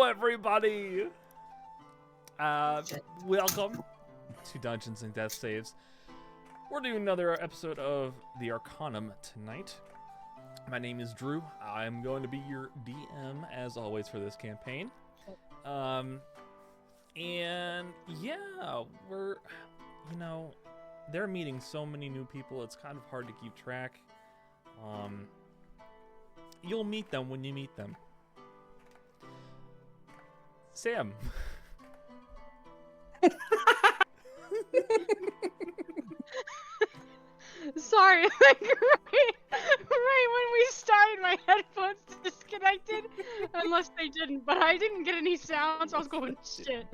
everybody. Welcome to Dungeons and Death Saves. We're doing another episode of the Arcanum tonight. My name is Drew. I'm going to be your DM as always for this campaign. And yeah, they're meeting so many new people. It's kind of hard to keep track. You'll meet them when you meet them. Sam. Sorry, like right when we started, my headphones disconnected. Unless they didn't, but I didn't get any sounds. I was going shit.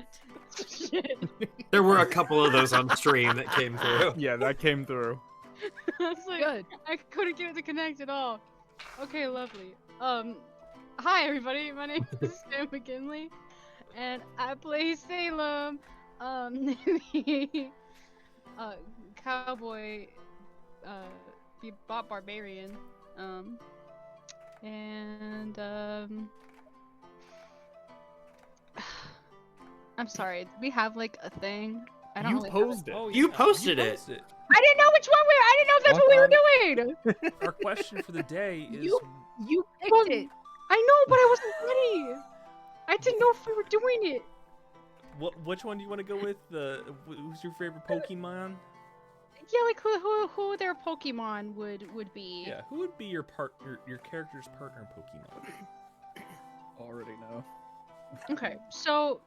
There were a couple of those on stream that came through. Yeah, that came through. I was like, good. I couldn't get it to connect at all. Okay, lovely. Hi everybody. My name is Sam McKinley, and I play Salem. The cowboy. Bot barbarian, I'm sorry. We have like a thing. I don't. You really posed it. Oh, you posted it. I didn't know which one I didn't know if that's what we were doing. Our question for the day is: You picked it. I know, but I wasn't ready. I didn't know if we were doing it. Which one do you want to go with? Who's your favorite Pokemon? Yeah, like who their Pokemon would be. Yeah, who would be your character's partner Pokemon? Already know. Okay, so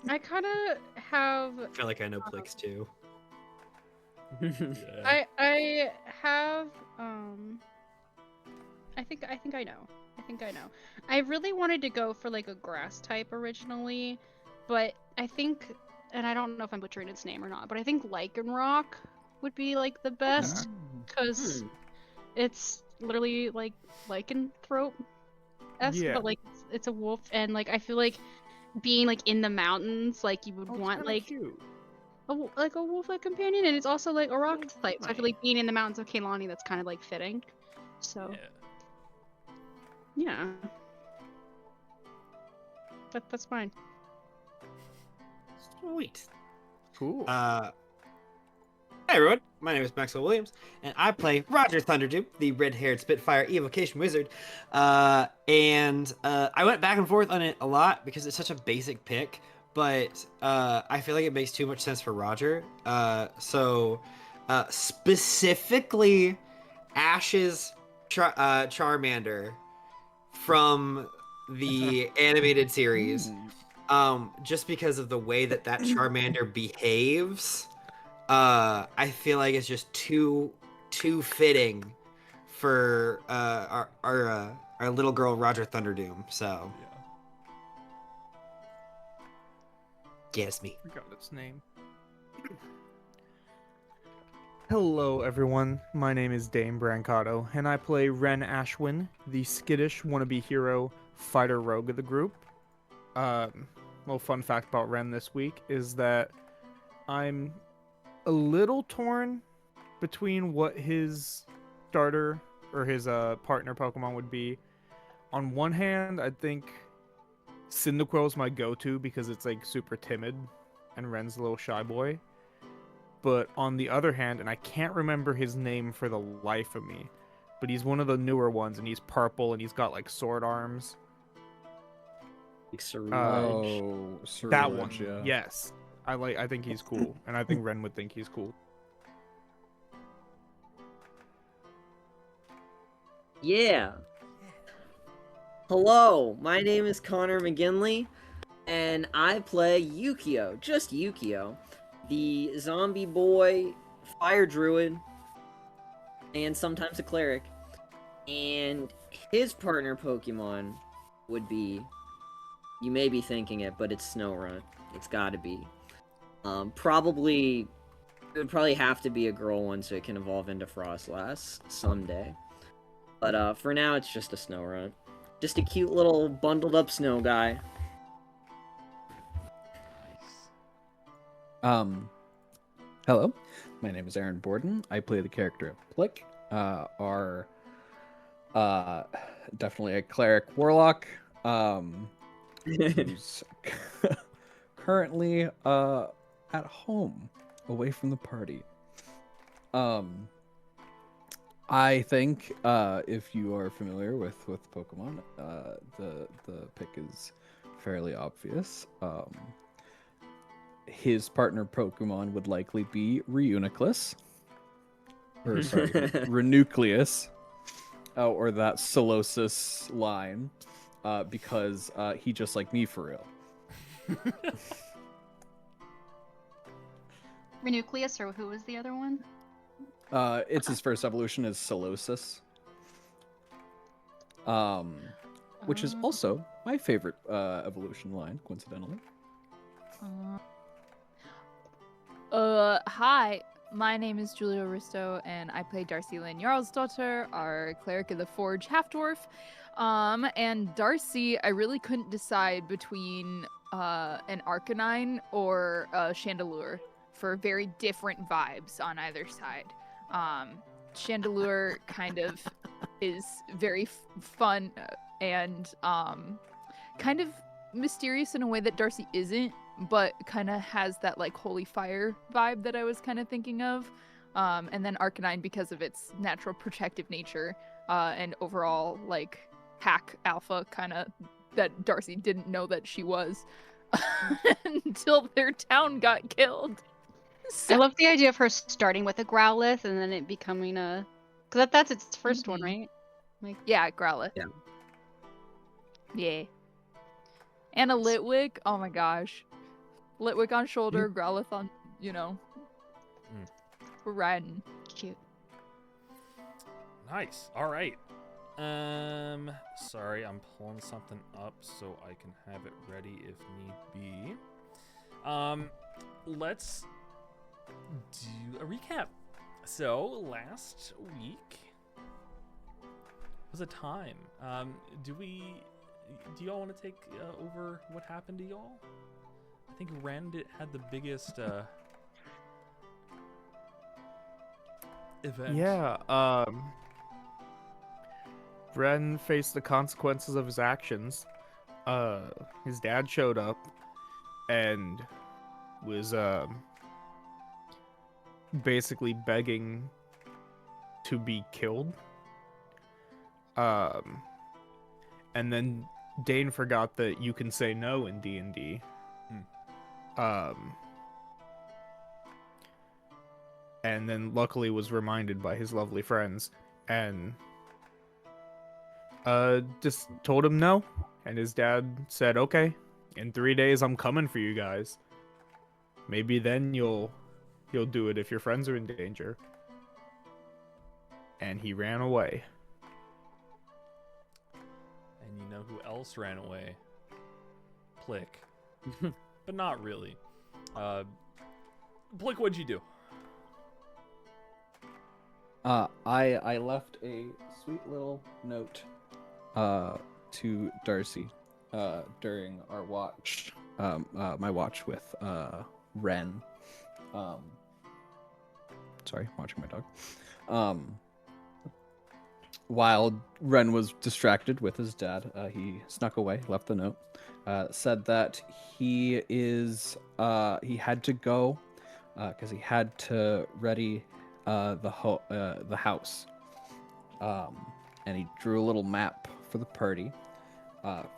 I kind of have. I feel like I know Plicks too. Yeah. I have I think I know. I really wanted to go for like a grass type originally, but I think, and I don't know if I'm butchering its name or not, but I think Lycanroc would be like the best because it's literally like lycanthrope esque, Yeah. but like it's a wolf, and like I feel like being like in the mountains, like you would want like cute. a wolf-like companion, and it's also like a rock type. So I feel like being in the mountains of Kailani, that's kind of like fitting. So yeah, that's fine. Sweet. Cool. Hey everyone, my name is Maxwell Williams, and I play Roger Thunderdew, the red-haired Spitfire evocation wizard. I went back and forth on it a lot because it's such a basic pick, but I feel like it makes too much sense for Roger. Specifically, Ash's Charmander from the animated series. Just because of the way that Charmander behaves, I feel like it's just too fitting for our little girl Roger Thunderdoom. So, guess me. I forgot its name. Hello, everyone. My name is Dame Brancato, and I play Rehn Ashwin, the skittish wannabe hero fighter rogue of the group. Little fun fact about Rehn this week is that I'm a little torn between what his starter or his partner Pokemon would be. On one hand, I think Cyndaquil is my go-to because it's like super timid and Ren's a little shy boy. But on the other hand, and I can't remember his name for the life of me, but he's one of the newer ones and he's purple and he's got like sword arms. Suraj. That one, yeah. Yes. I think he's cool, and I think Rehn would think he's cool. Yeah. Hello, my name is Connor McGinley, and I play Yukio, just Yukio, the zombie boy, fire druid, and sometimes a cleric. And his partner Pokemon would be, you may be thinking it, but it's Snorunt. It's gotta be. It would probably have to be a girl one so it can evolve into Frostlass someday. But for now, it's just a Snorunt. Just a cute little bundled up snow guy. Hello, my name is Aaron Borden. I play the character of Plick, definitely a cleric warlock. who's currently at home, away from the party. I think if you are familiar with Pokemon, the pick is fairly obvious. His partner Pokemon would likely be Reuniclus. Or sorry, Renucleus. Or that Solosis line. Because he just like me for real. Renucleus, or who was the other one? It's his first evolution is Solosis. Which is also my favorite evolution line, coincidentally. Hi. My name is Julia Risto, and I play Darcy Lynn Jarl's daughter, our cleric of the Forge half-dwarf. And Darcy, I really couldn't decide between an Arcanine or a Chandelure for very different vibes on either side. Chandelure kind of is very fun and kind of mysterious in a way that Darcy isn't, but kind of has that like holy fire vibe that I was kind of thinking of. And then Arcanine because of its natural protective nature and overall like hack alpha kind of that Darcy didn't know that she was until their town got killed. So, I love the idea of her starting with a Growlithe and then it becoming a... Because that's its 1st one, right? Like, yeah, Growlithe. Yeah. Yeah. And a Litwick. Oh my gosh. Litwick on shoulder, Growlithe on, you know. We're riding. cute. Nice. All right. Sorry, I'm pulling something up so I can have it ready if need be. Let's do a recap. So last week was a time. Do y'all want to take over what happened to y'all? I think Rehn had the biggest event. Yeah, Rehn faced the consequences of his actions. His dad showed up and was basically begging to be killed. And then Dane forgot that you can say no in D&D. And then luckily was reminded by his lovely friends and just told him no. And his dad said, okay, in 3 days I'm coming for you guys. Maybe then you'll do it if your friends are in danger. And he ran away. And you know who else ran away? Plick. But not really. Plick, what'd you do? I left a sweet little note to Darcy during our watch, my watch with Rehn. Sorry, watching my dog. While Rehn was distracted with his dad, he snuck away, left the note, said that he had to go because he had to ready the house, and he drew a little map for the party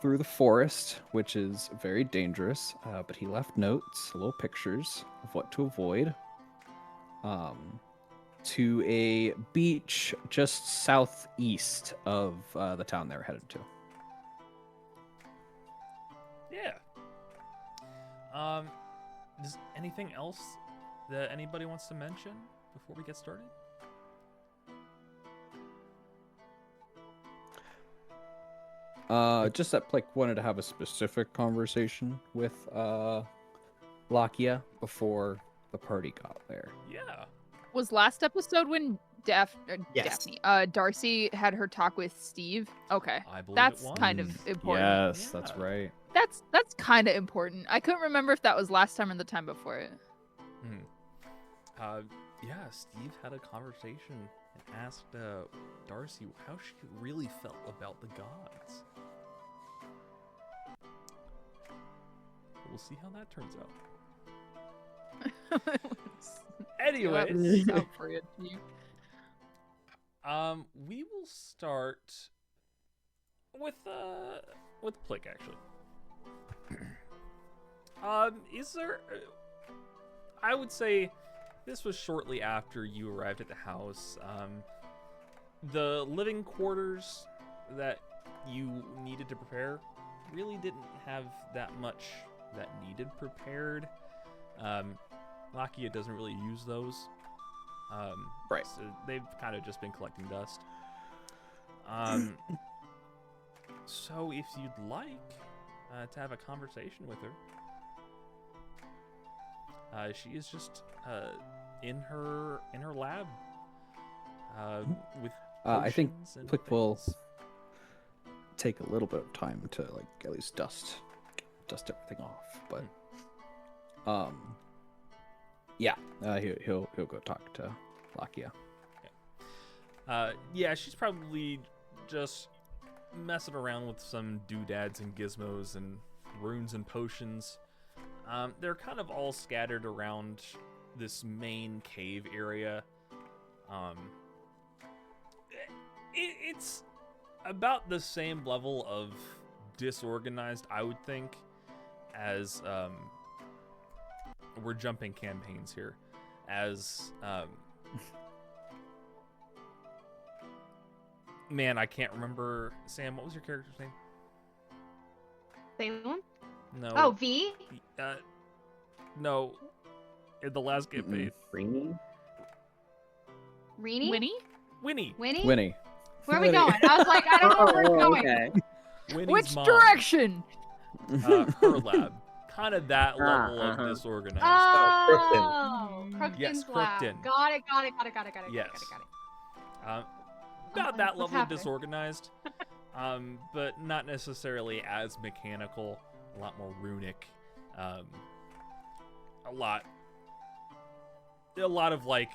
through the forest, which is very dangerous. But he left notes, little pictures of what to avoid, to a beach just southeast of the town they were headed to. Yeah. Is anything else that anybody wants to mention before we get started? Just that Plick wanted to have a specific conversation with Lakia before the party got there. Yeah. Was last episode when Yes. Daphne, Darcy had her talk with Steve? Okay. I believe That's it was. kind of important. Yes, that's Yeah. right. That's kind of important. I couldn't remember if that was last time or the time before it. Yeah, Steve had a conversation and asked Darcy how she really felt about the gods. we'll see how that turns out. Yeah, Anyways, out for it, you. we will start with Plick actually. Is there? I would say this was shortly after you arrived at the house. The living quarters that you needed to prepare really didn't have that much that needed prepared. Lakia doesn't really use those. Right. So they've kind of just been collecting dust. So if you'd like to have a conversation with her, she is just in her lab with I think potions and Plick will things. take a little bit of time to like at least dust everything off, but yeah, he'll go talk to Lakia. Yeah, she's probably just messing around with some doodads and gizmos and runes and potions. They're kind of all scattered around this main cave area. It's about the same level of disorganized, I would think, as we're jumping campaigns here, as man, I can't remember. Sam, what was your character's name? Salem? No. Oh, V? No. In the last campaign. Rini? Reenie? Winnie? Winnie. Winnie? Winnie. Where are we going? I was like, I don't know where we're going. Okay. Winnie's Which mom. direction? Her lab. Kind of that level of uh-huh. disorganized. Oh, Crookton's Yes, lab. Crookton. Got it. Yes. Got it. Not that What's level of happening? disorganized, but not necessarily as mechanical. A lot more runic. A lot of like,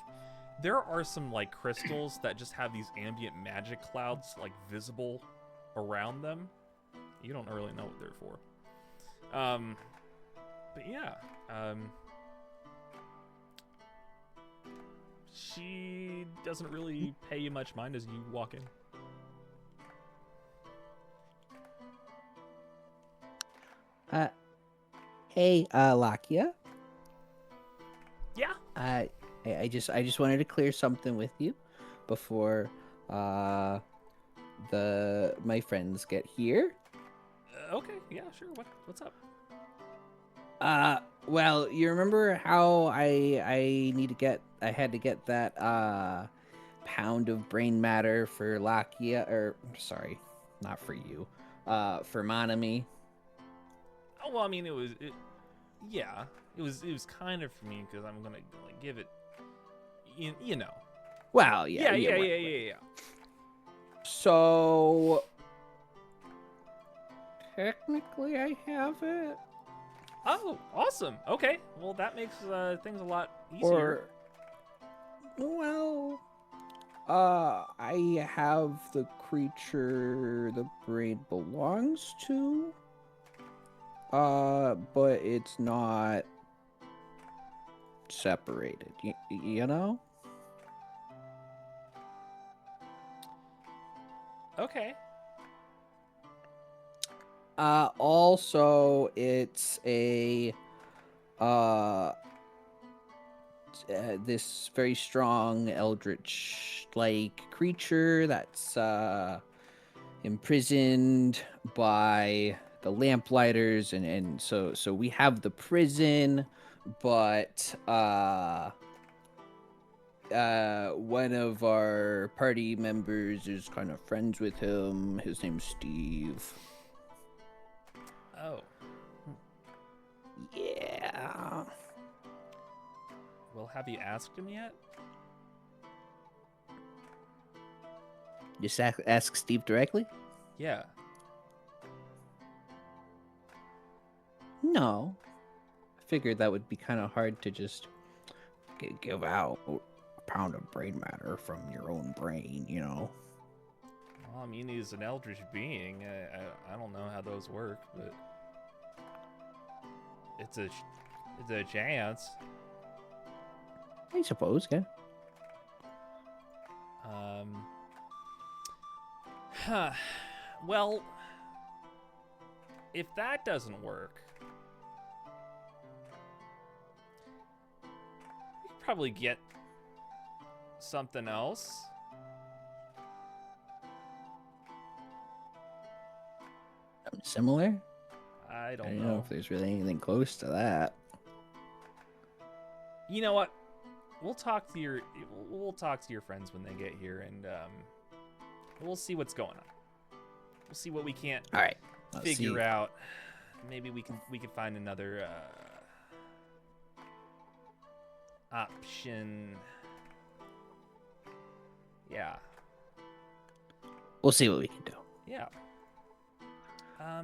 there are some like crystals that just have these ambient magic clouds like visible around them. You don't really know what they're for. But yeah, she doesn't really pay you much mind as you walk in. Hey, Lakia. Yeah. I just wanted to clear something with you before my friends get here. Okay. Yeah. Sure. What's up? Well, you remember how I had to get that pound of brain matter for Lakia, or sorry, not for you, for Monami. Oh well, I mean, it was kind of for me because I'm gonna like give it, you know. Well, yeah. Yeah. So technically, I have it. Oh, awesome. Okay. Well, that makes things a lot easier. I have the creature the brain belongs to. But it's not separated, you know? Okay. Also, it's this very strong eldritch-like creature that's, imprisoned by the lamplighters, and so we have the prison, but one of our party members is kind of friends with him. His name's Steve. Oh. Yeah. Well, have you asked him yet? Just ask Steve directly? Yeah. No. I figured that would be kind of hard to just give out a pound of brain matter from your own brain, you know? Well, I mean, he's an eldritch being. I don't know how those work, but it's a chance. I suppose, yeah. Huh. Well, if that doesn't work, we could probably get something else. Something similar? I I don't don't know know. if there's really anything close to that. You know what? We'll talk to your friends when they get here, and we'll see what's going on. We'll see what we can't All right. I'll see figure you. out. Maybe we can find another option. Yeah. We'll see what we can do. Yeah.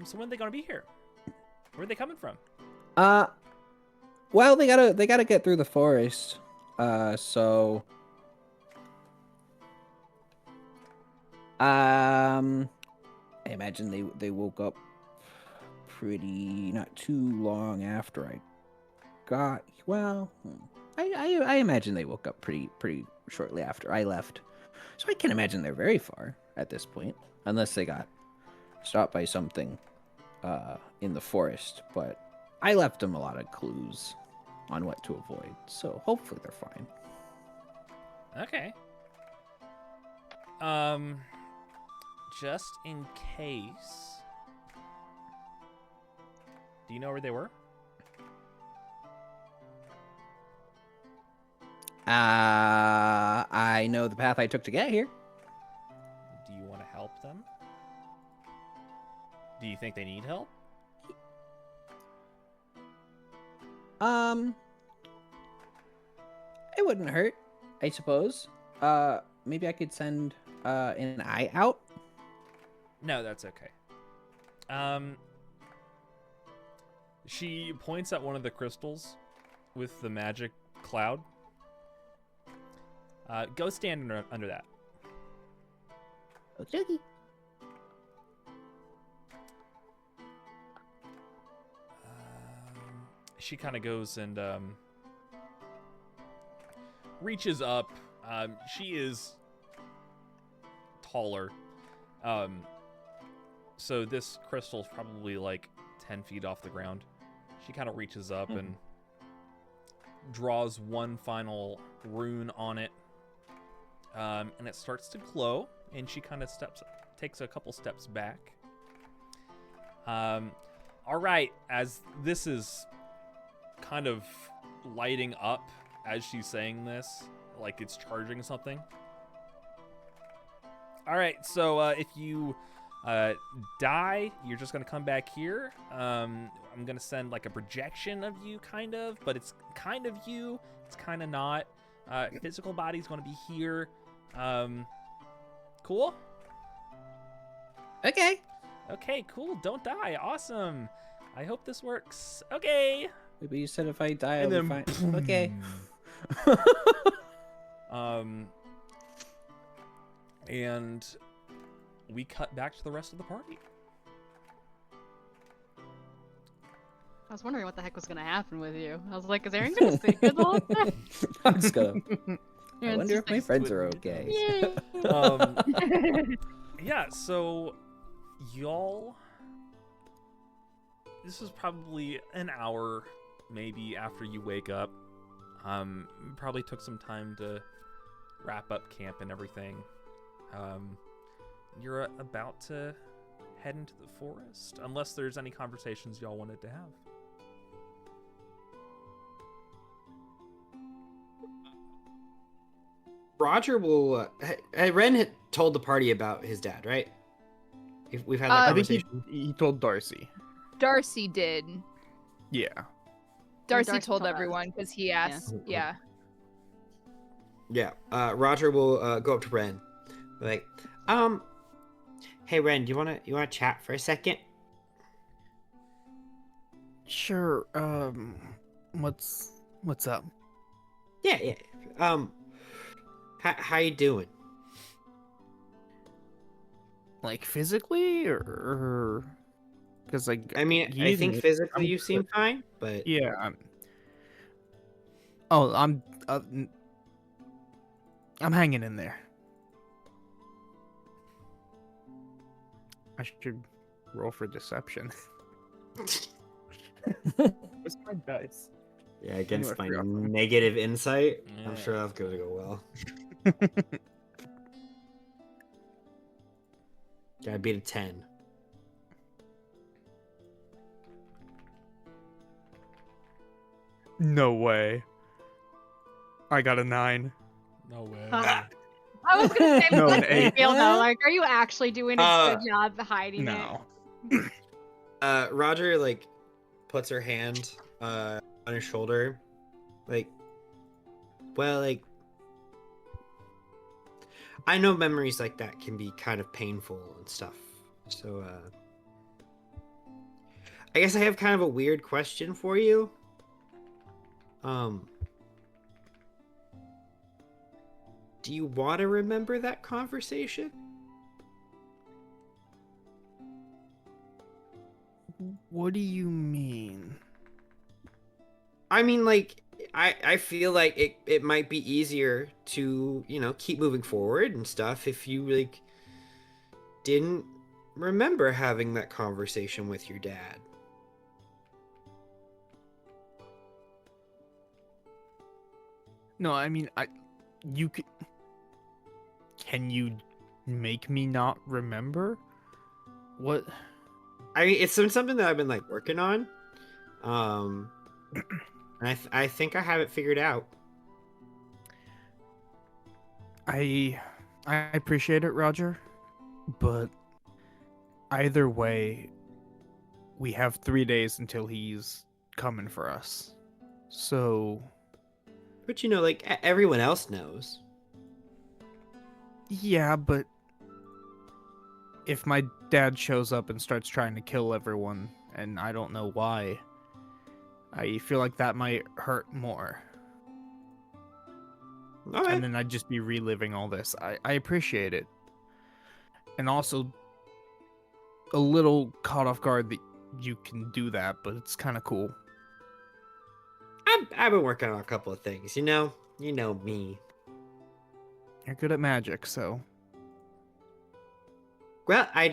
So when are they gonna be here? Where are they coming from? Well, they gotta get through the forest. So I imagine they woke up pretty not too long after I got I imagine they woke up pretty shortly after I left. So I can't imagine they're very far at this point, unless they got stopped by something in the forest. But I left them a lot of clues on what to avoid, so hopefully they're fine. Okay. Just in case, do you know where they were? I know the path I took to get here. Do you want to help them? Do you think they need help? It wouldn't hurt, I suppose. Maybe I could send an eye out. No, that's okay. She points at one of the crystals with the magic cloud. Go stand under that. Okey-dokey. She kind of goes and reaches up. She is taller. So this crystal's probably like 10 feet off the ground. She kind of reaches up and draws one final rune on it. And it starts to glow, and she kind of takes a couple steps back. All right, as this is kind of lighting up as she's saying this, like it's charging something. All right, so if you die, you're just gonna come back here. I'm gonna send like a projection of you, kind of, but it's kind of you, it's kind of not. Physical body's gonna be here. Cool. Okay. Okay, cool. Don't die. Awesome. I hope this works. Okay. Maybe you said if I die, And I'll be then fine. Okay. And we cut back to the rest of the party. I was wondering what the heck was gonna happen with you. I was like, is Aaron gonna stay here the whole time? I'm just gonna. I Aaron's wonder just if my like, friends are okay. Yay. Yeah, so y'all, this is probably an hour maybe after you wake up. Probably took some time to wrap up camp and everything. You're about to head into the forest, unless there's any conversations y'all wanted to have. Roger will. Rehn had told the party about his dad, right? We've had that I think conversation. he told Darcy. Darcy did. Yeah. Darcy Darcy told told us. everyone because he asked. Yeah. Yeah. Roger will go up to Rehn, like, hey Rehn, you wanna chat for a second? Sure. What's up? Yeah. How you doing? Like physically or Because like I mean, I think physically you seem fine, but yeah. I'm hanging in there. I should roll for deception. Where's my dice? yeah, against Anyway, I my forgot. negative insight, I'm Yeah. sure that's gonna go well. I beat a 10. No way. I got a 9. No way. I was gonna say, No, let's an be 8. real though. Like, are you actually doing a good job hiding No. Roger like puts her hand on his shoulder, like, well, like, I know memories like that can be kind of painful and stuff. So, I guess I have kind of a weird question for you. Do you want to remember that conversation? What do you mean? I mean, like, I feel like it might be easier to, you know, keep moving forward and stuff if you, like, didn't remember having that conversation with your dad. No, I mean, can you make me not remember? What? I mean, it's something that I've been, like, working on. And I think I have it figured out. I appreciate it, Roger, but either way, we have 3 days until he's coming for us. So, But, you know, like, everyone else knows. yeah, but if my dad shows up and starts trying to kill everyone and I don't know why, I feel like that might hurt more. All right. And then I'd just be reliving all this. I appreciate it. And also, a little caught off guard that you can do that, but it's kind of cool. I've been working on a couple of things, you know? You know me. You're good at magic, so. Well, I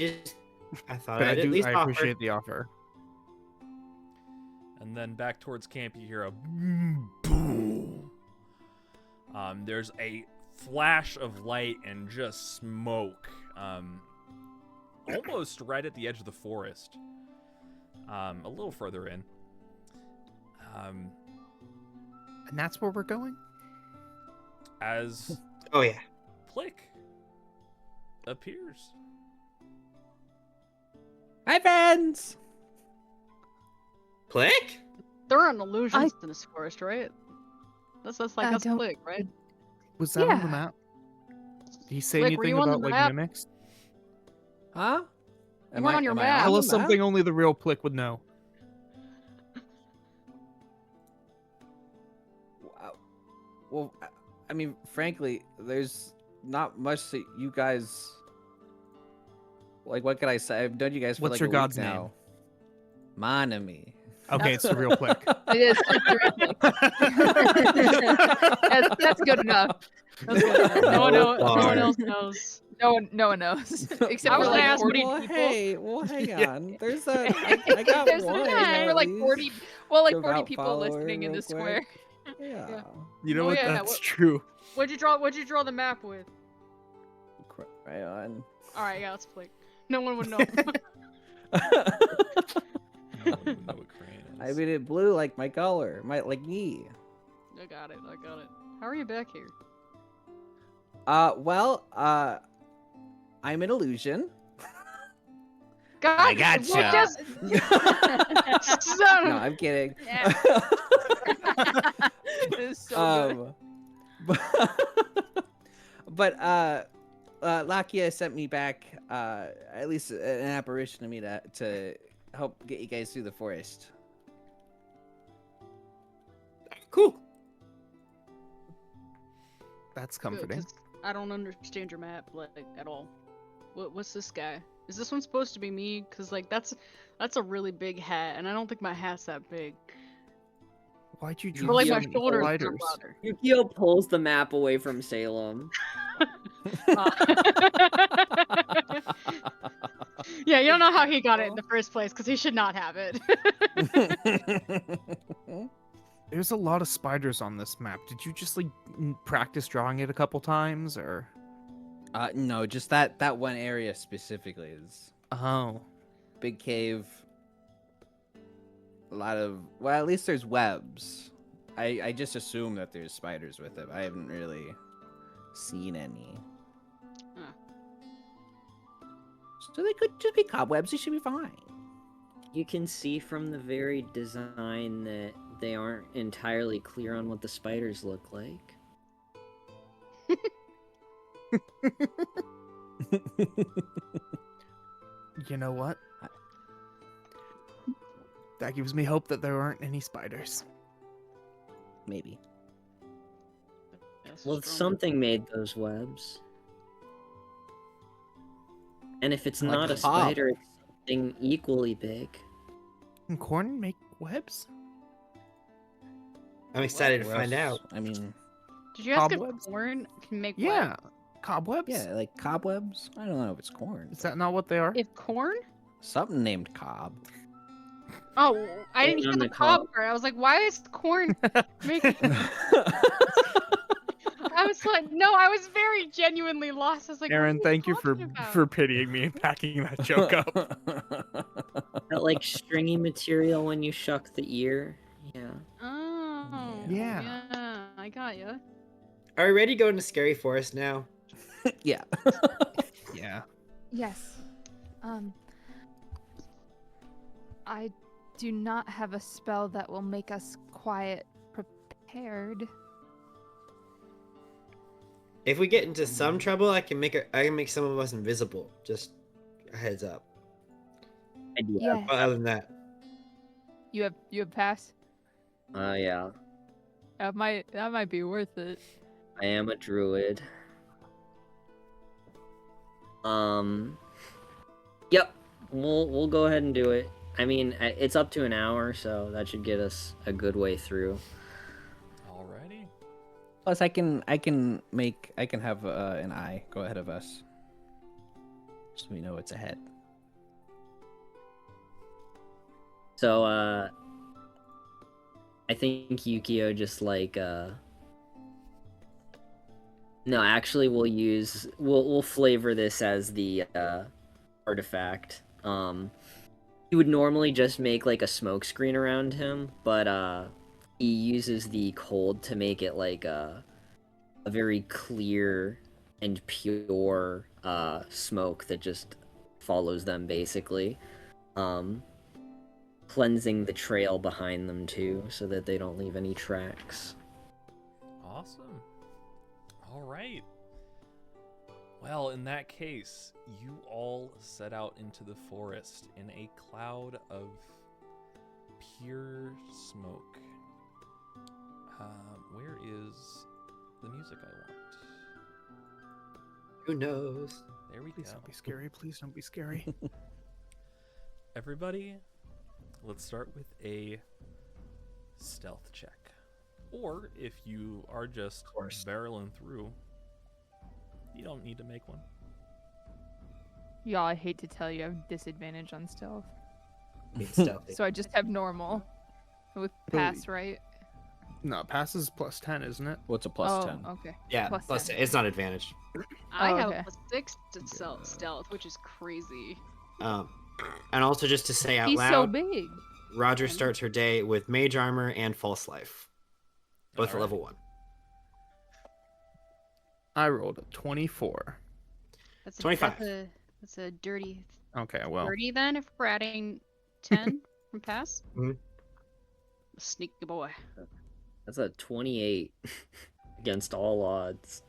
thought But I'd at least I offer. appreciate the offer. And then back towards camp, you hear a boom. There's a flash of light and just smoke, almost right at the edge of the forest, a little further in. And that's where we're going? As Oh, yeah. Plick appears. Hi, friends. Plick? There aren't illusions in this forest, right? That's like I us don't- Plick, right? Was that on the Yeah. map? Did he say Rick, were anything you on the about, like, map? mimics? Huh? You weren't on your map. Tell the us something map? only the real Plick would know. Well, I mean, frankly, there's not much that you guys. Like, what could I say? I've known you guys for What's like your a god's week name? now. Manami. Okay, it's the real Plick. It is. That's good enough. That's good. No one else knows. No one knows. Except I for was like gonna ask 40 what people. Hang Yeah. on. There's a. I got There's one. except for at like least. 40. Well, like Go 40 out people follower listening in real the square. quick. Yeah. You know Oh, what? yeah, That's what- true. What'd you draw the map with? Right on. All right, yeah, let's Plick. No one would know. No one would know what crayon is. I mean, it blue like my color, like me. I got it. How are you back here? Well, I'm an illusion. God, I gotcha. we're just son No, of- I'm kidding. Yeah. It is so good. But Lakia sent me back at least an apparition to me to help get you guys through the forest. Cool. That's Good, comforting. 'cause I don't understand your map like at all. What's this guy? is this one supposed to be me? Cause like that's a really big hat, and I don't think my hat's that big. Why'd you But, draw But like so my many shoulders are spiders? louder. Yukio pulls the map away from Salem. Yeah, you don't know how he got it in the first place, because he should not have it. There's a lot of spiders on this map. Did you just like practice drawing it a couple times, or? No, just that one area specifically is Oh, big cave. A lot of, well, at least there's webs. I just assume that there's spiders with it. I haven't really seen any. Huh. So they could just be cobwebs. They should be fine. You can see from the very design that they aren't entirely clear on what the spiders look like. you know what? That gives me hope that there aren't any spiders. Maybe. Well, something made those webs. And if it's Like not a a cob. spider, it's something equally big. Can corn make webs? I'm excited to Or find else- out. I mean, Did you ask Cobwebs? if corn can make Yeah, webs? cobwebs. yeah, like cobwebs. I don't know if it's corn. Is that not what they are? If corn? Something named cob. Oh, I didn't hear on the the cob cob. part. I was like, why is corn making? I was like, no, I was very genuinely lost. I was like, Aaron, what are thank you for talking about? for pitying me and packing that joke up. That like stringy material when you shuck the ear. Yeah. Oh, Yeah. yeah, I got you. Are we ready to go into Scary Forest now? Yeah. Yeah. Yes. I do not have a spell that will make us quiet prepared. If we get into some trouble, I can make some of us invisible. Just a heads up. Yeah. But other than that, You have pass? Yeah. That might be worth it. I am a druid. Yep. We'll go ahead and do it. I mean, it's up to an hour, so that should get us a good way through. Alrighty. Plus, I can have an eye go ahead of us, so we know it's ahead. So, I think Yukio just like, no, actually we'll flavor this as the, artifact. He would normally just make like a smoke screen around him, but, he uses the cold to make it like a very clear and pure, smoke that just follows them basically. Cleansing the trail behind them too, so that they don't leave any tracks. Awesome. All right. Well, in that case, you all set out into the forest in a cloud of pure smoke. Where is the music I want? who knows? There we Please go. don't be scary. Please don't be scary. Everybody, let's start with a stealth check. Or if you are just course. barreling through, you don't need to make one. Y'all, I hate to tell you, I have disadvantage on stealth. Being stealthy. So I just have normal. With pass, right? No, pass is plus 10, isn't it? What's a plus oh, 10? okay. Yeah, plus plus 10. it's not advantage. I Oh, have okay. a 6 to stealth, which is crazy. And also just to say out He's loud, so big. Roger starts her day with mage armor and false life, both at Alright. level 1. I rolled a 24. That's 25. That's a dirty Okay, well, 30 then, if we're adding 10 from pass. Mhm. Sneaky boy. That's a 28 against all odds.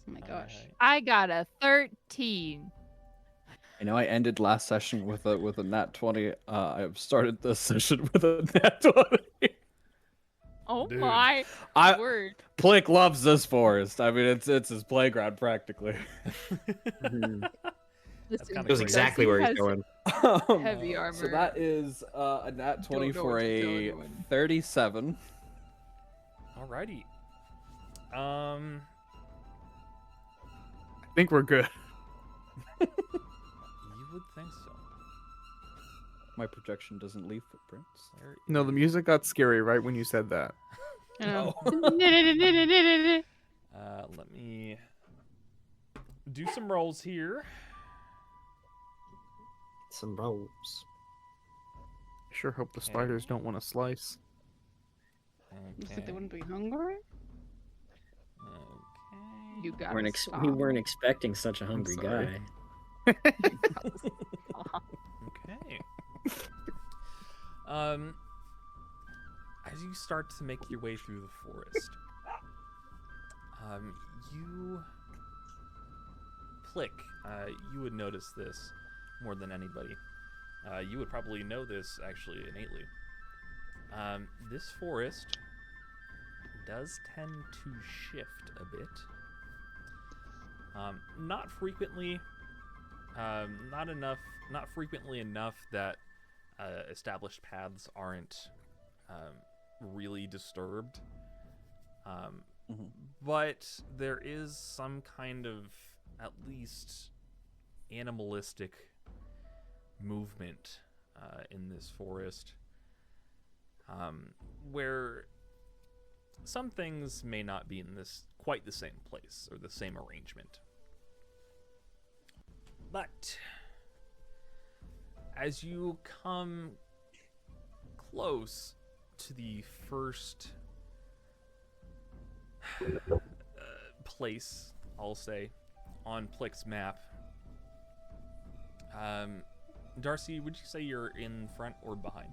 Oh my gosh. Alright. I got a 13. I know I ended last session with a nat 20. I've started this session with a nat 20. Oh Dude. my I word. Plick loves this forest. I mean, it's his playground practically. Mhm. That's kind It was of exactly where he's going. Heavy armor. So that is a nat 20 Don't know for what to tell a anyone. 37. Alrighty. I think we're good. You would think so. My projection doesn't leave footprints. There No, the is- music got scary right when you said that. No. Let me do some rolls here. Some rolls. I sure hope the Okay. spiders don't want to slice. Looks like Okay. they wouldn't be hungry. Okay. You got We weren't expecting such a hungry sorry. guy. Okay. As you start to make your way through the forest, you, Plick, you would notice this more than anybody. You would probably know this actually innately. This forest does tend to shift a bit. Not frequently. Not frequently enough that established paths aren't really disturbed. But there is some kind of, at least, animalistic movement in this forest, where some things may not be in this quite the same place or the same arrangement. But as you come close to the first place, I'll say, on Plick's map, Darcy, would you say you're in front or behind?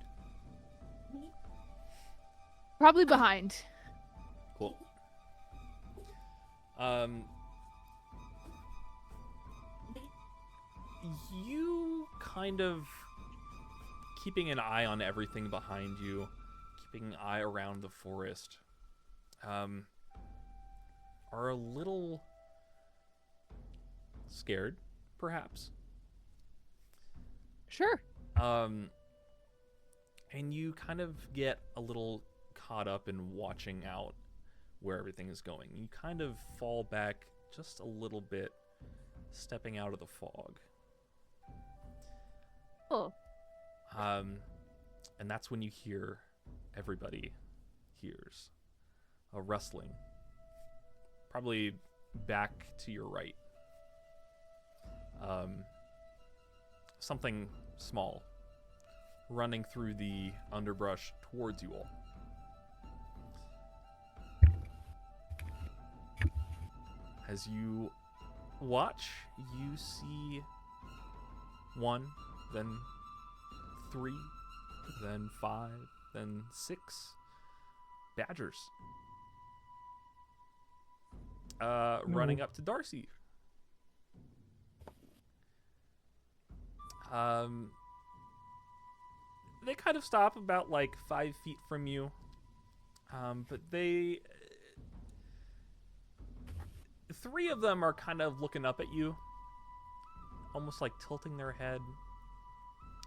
Probably behind. Cool. You kind of keeping an eye on everything behind you, keeping an eye around the forest, are a little scared, perhaps. Sure. And you kind of get a little caught up in watching out where everything is going. You kind of fall back just a little bit, stepping out of the fog. Oh. And that's when you hear, everybody hears, a rustling. Probably back to your right. Something small running through the underbrush towards you all. As you watch, you see 1, then 3, then 5, then 6 badgers running up to Darcy. They kind of stop about like 5 feet from you, but they 3 of them are kind of looking up at you, almost like tilting their head.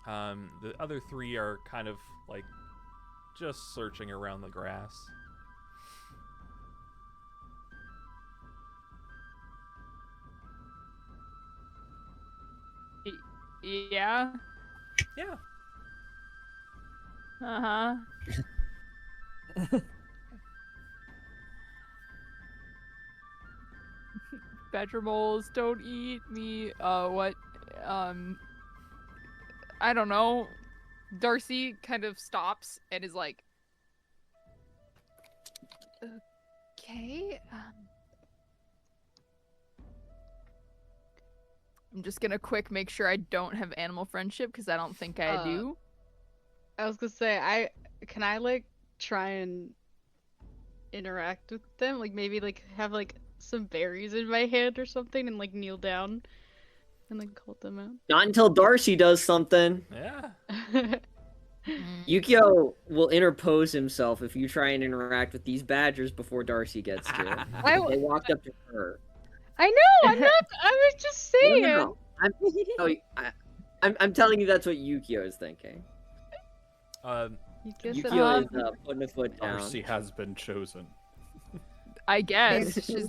The other 3 are kind of like just searching around the grass. Yeah. Yeah. Uh-huh. Badger moles don't eat me. What? I don't know. Darcy kind of stops and is like, okay. I'm just gonna quick make sure I don't have animal friendship because I don't think I do. I was gonna say, can I like try and interact with them? Like maybe like have like some berries in my hand or something and like kneel down and like call them out. Not until Darcy does something. Yeah. Yukio will interpose himself if you try and interact with these badgers before Darcy gets to it. I, They walked up to her. I know, I'm not. I was just saying. No. I'm telling you that's what Yukio is thinking. Yukio said, Yukio is putting a foot down. Darcy has been chosen. I guess Maybe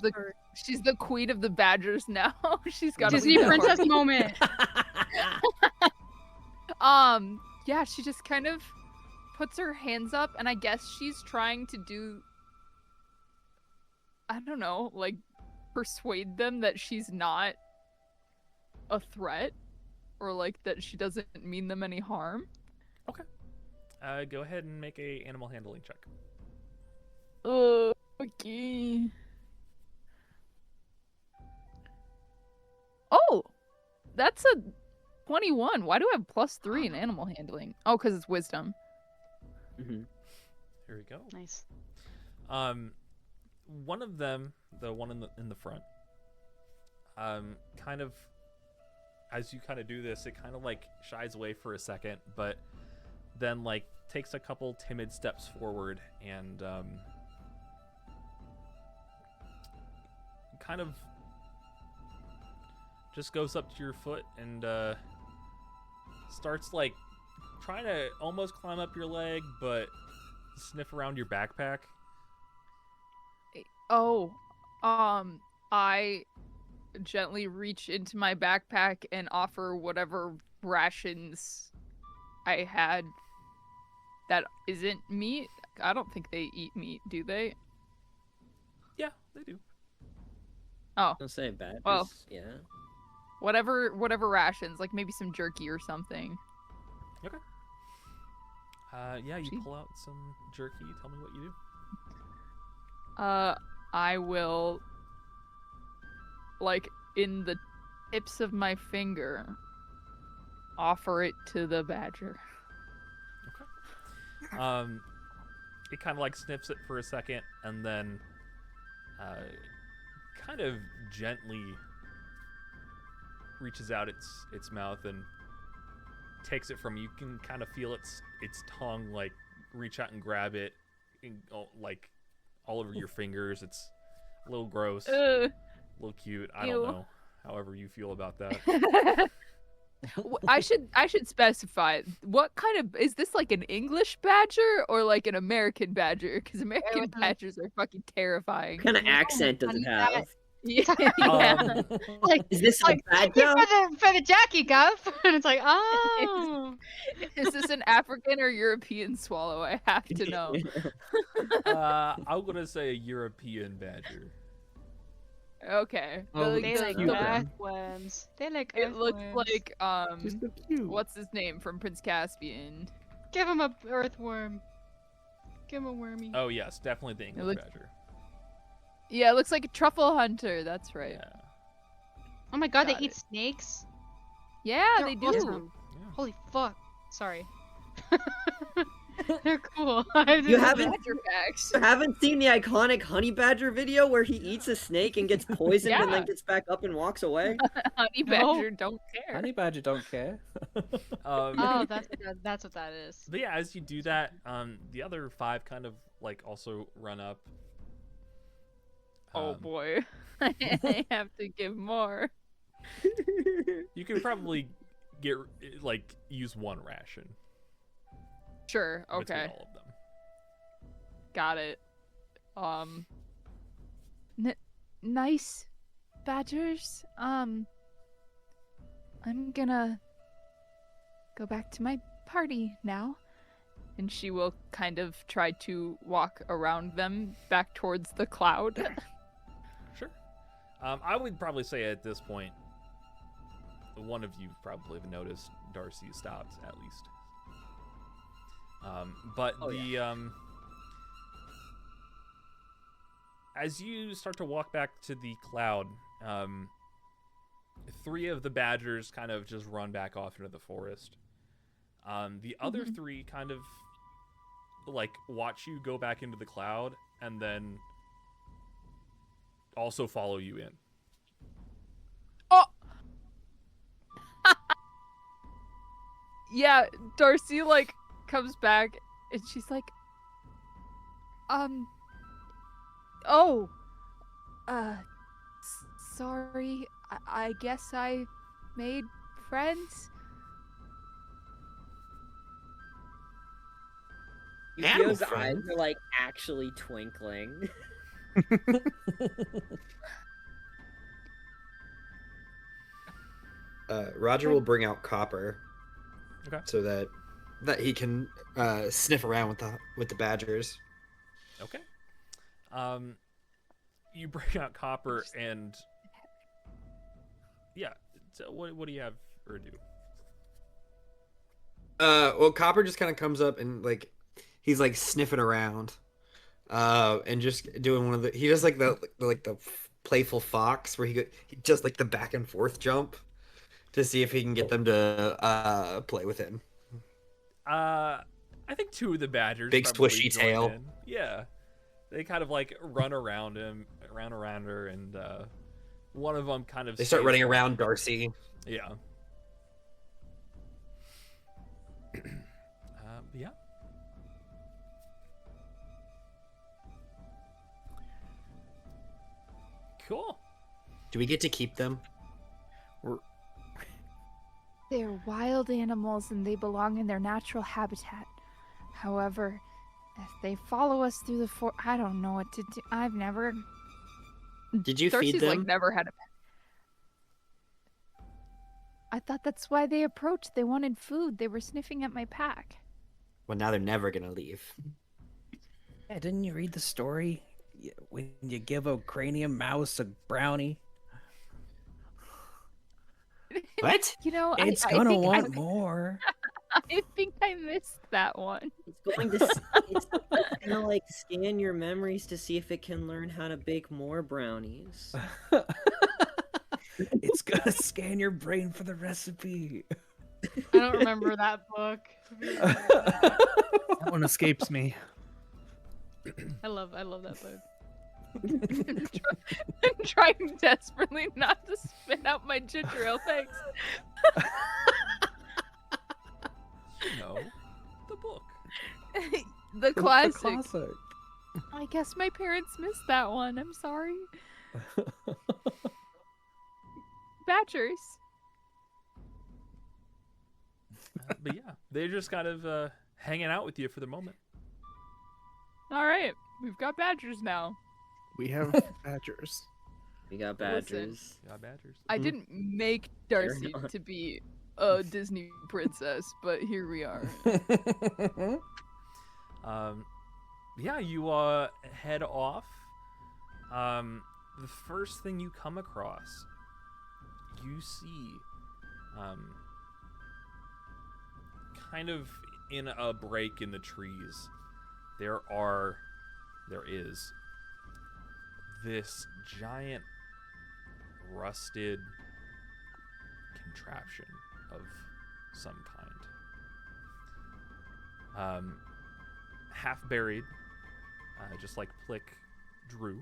she's the queen of the badgers now. She's got Disney princess moment. Yeah, she just kind of puts her hands up, and I guess she's trying to do, I don't know, like persuade them that she's not a threat, or like that she doesn't mean them any harm. Go ahead and make a animal handling check. Okay. Oh, that's a 21. Why do I have +3 in animal handling? Oh, because it's wisdom. Mhm. Here we go. Nice. One of them, the one in the front, kind of, as you kind of do this, it kind of like shies away for a second, but then like takes a couple timid steps forward and kind of just goes up to your foot and starts like trying to almost climb up your leg, but sniff around your backpack. Oh, I gently reach into my backpack and offer whatever rations I had that isn't meat. I don't think they eat meat, do they? Yeah, they do. Oh, Don't say bad. Well. Yeah. whatever rations, like maybe some jerky or something. Okay. Yeah, you Gee. pull out some jerky. Tell me what you do. I will, like, in the tips of my finger, offer it to the badger. It kind of like sniffs it for a second and then kind of gently reaches out its mouth and takes it from you. You can kind of feel its tongue like reach out and grab it, like all over your fingers. It's a little gross, a little cute. I don't Ew. know. However you feel about that. I should specify what kind of, is this like an English badger or like an American badger? Because American badgers are fucking terrifying. What kind of accent does it have? Yeah. Like, Is this like a thank you badger? for the Jackie Guff. And it's like, oh. Is this an African or European swallow? I have to know. I'm gonna say a European badger. Okay. Oh, Like, They like cute. earthworms. They like it looks earthworms. like She's so cute. what's his name from Prince Caspian? Give him a earthworm. Give him a wormy. Oh yes, definitely the English looks- badger. Yeah, it looks like a truffle hunter. That's right. Yeah. Oh my god, Got they eat it. snakes? Yeah, They're they do. awesome. Yeah. Holy fuck. Sorry. They're cool. You haven't Badger facts. you haven't seen the iconic honey badger video where he eats a snake and gets poisoned and then Yeah. gets back up and walks away? Honey No. badger don't care. Honey badger don't care. Oh, that's what that is. But yeah, as you do that, the other 5 kind of like also run up. Oh Um, boy. I have to give more. You can probably get like use 1 ration. Sure. Between Okay. all of them. Got it. Nice badgers. I'm gonna go back to my party now. And she will kind of try to walk around them back towards the cloud. Sure. I would probably say at this point, one of you probably have noticed Darcy stopped at least. But Oh, the as you start to walk back to the cloud, 3 of the badgers kind of just run back off into the forest. The other 3 kind of like watch you go back into the cloud and then also follow you in. Oh! Yeah, Darcy, like, comes back and she's like, sorry, I guess I made friends. Animal Yukio's eyes friends? are like actually twinkling. Roger will bring out Copper, Okay. so that he can sniff around with the badgers. Okay. You bring out Copper and yeah. So what do you have her do? Well, Copper just kind of comes up and like he's like sniffing around, and just doing one of he does like the playful fox where he does like the back and forth jump to see if he can get them to play with him. I think two of the badgers Big probably swishy join tail. in. Yeah, they kind of like run around him, around her, and one of them kind of They start stays running like- around Darcy. Yeah. Yeah. Cool. Do we get to keep them? They're wild animals and they belong in their natural habitat. However, if they follow us through the I don't know what to do. I've never. Did you Darcy's feed them? like never had a pet. I thought that's why they approached. They wanted food. They were sniffing at my pack. Well, now they're never gonna leave. Yeah, didn't you read the story? When you give a cranium mouse a brownie, What? You know, it's I gonna think want more. I think I missed that one. It's going to it's gonna like scan your memories to see if it can learn how to bake more brownies. It's gonna scan your brain for the recipe. I don't remember that book. That one escapes me. I love that book. I'm trying desperately not to spit out my ginger ale. Thanks. You know, the book. The classic. Classic. I guess my parents missed that one. I'm sorry. Badgers. But yeah, they're just kind of hanging out with you for the moment. All right, we've got badgers now. We have badgers. We got Listen. badgers. Yeah, badgers. I didn't make Darcy to be a Disney princess, but here we are. Yeah, you head off. The first thing you come across, you see, kind of in a break in the trees, there is this giant rusted contraption of some kind. Half buried, just like Plick drew.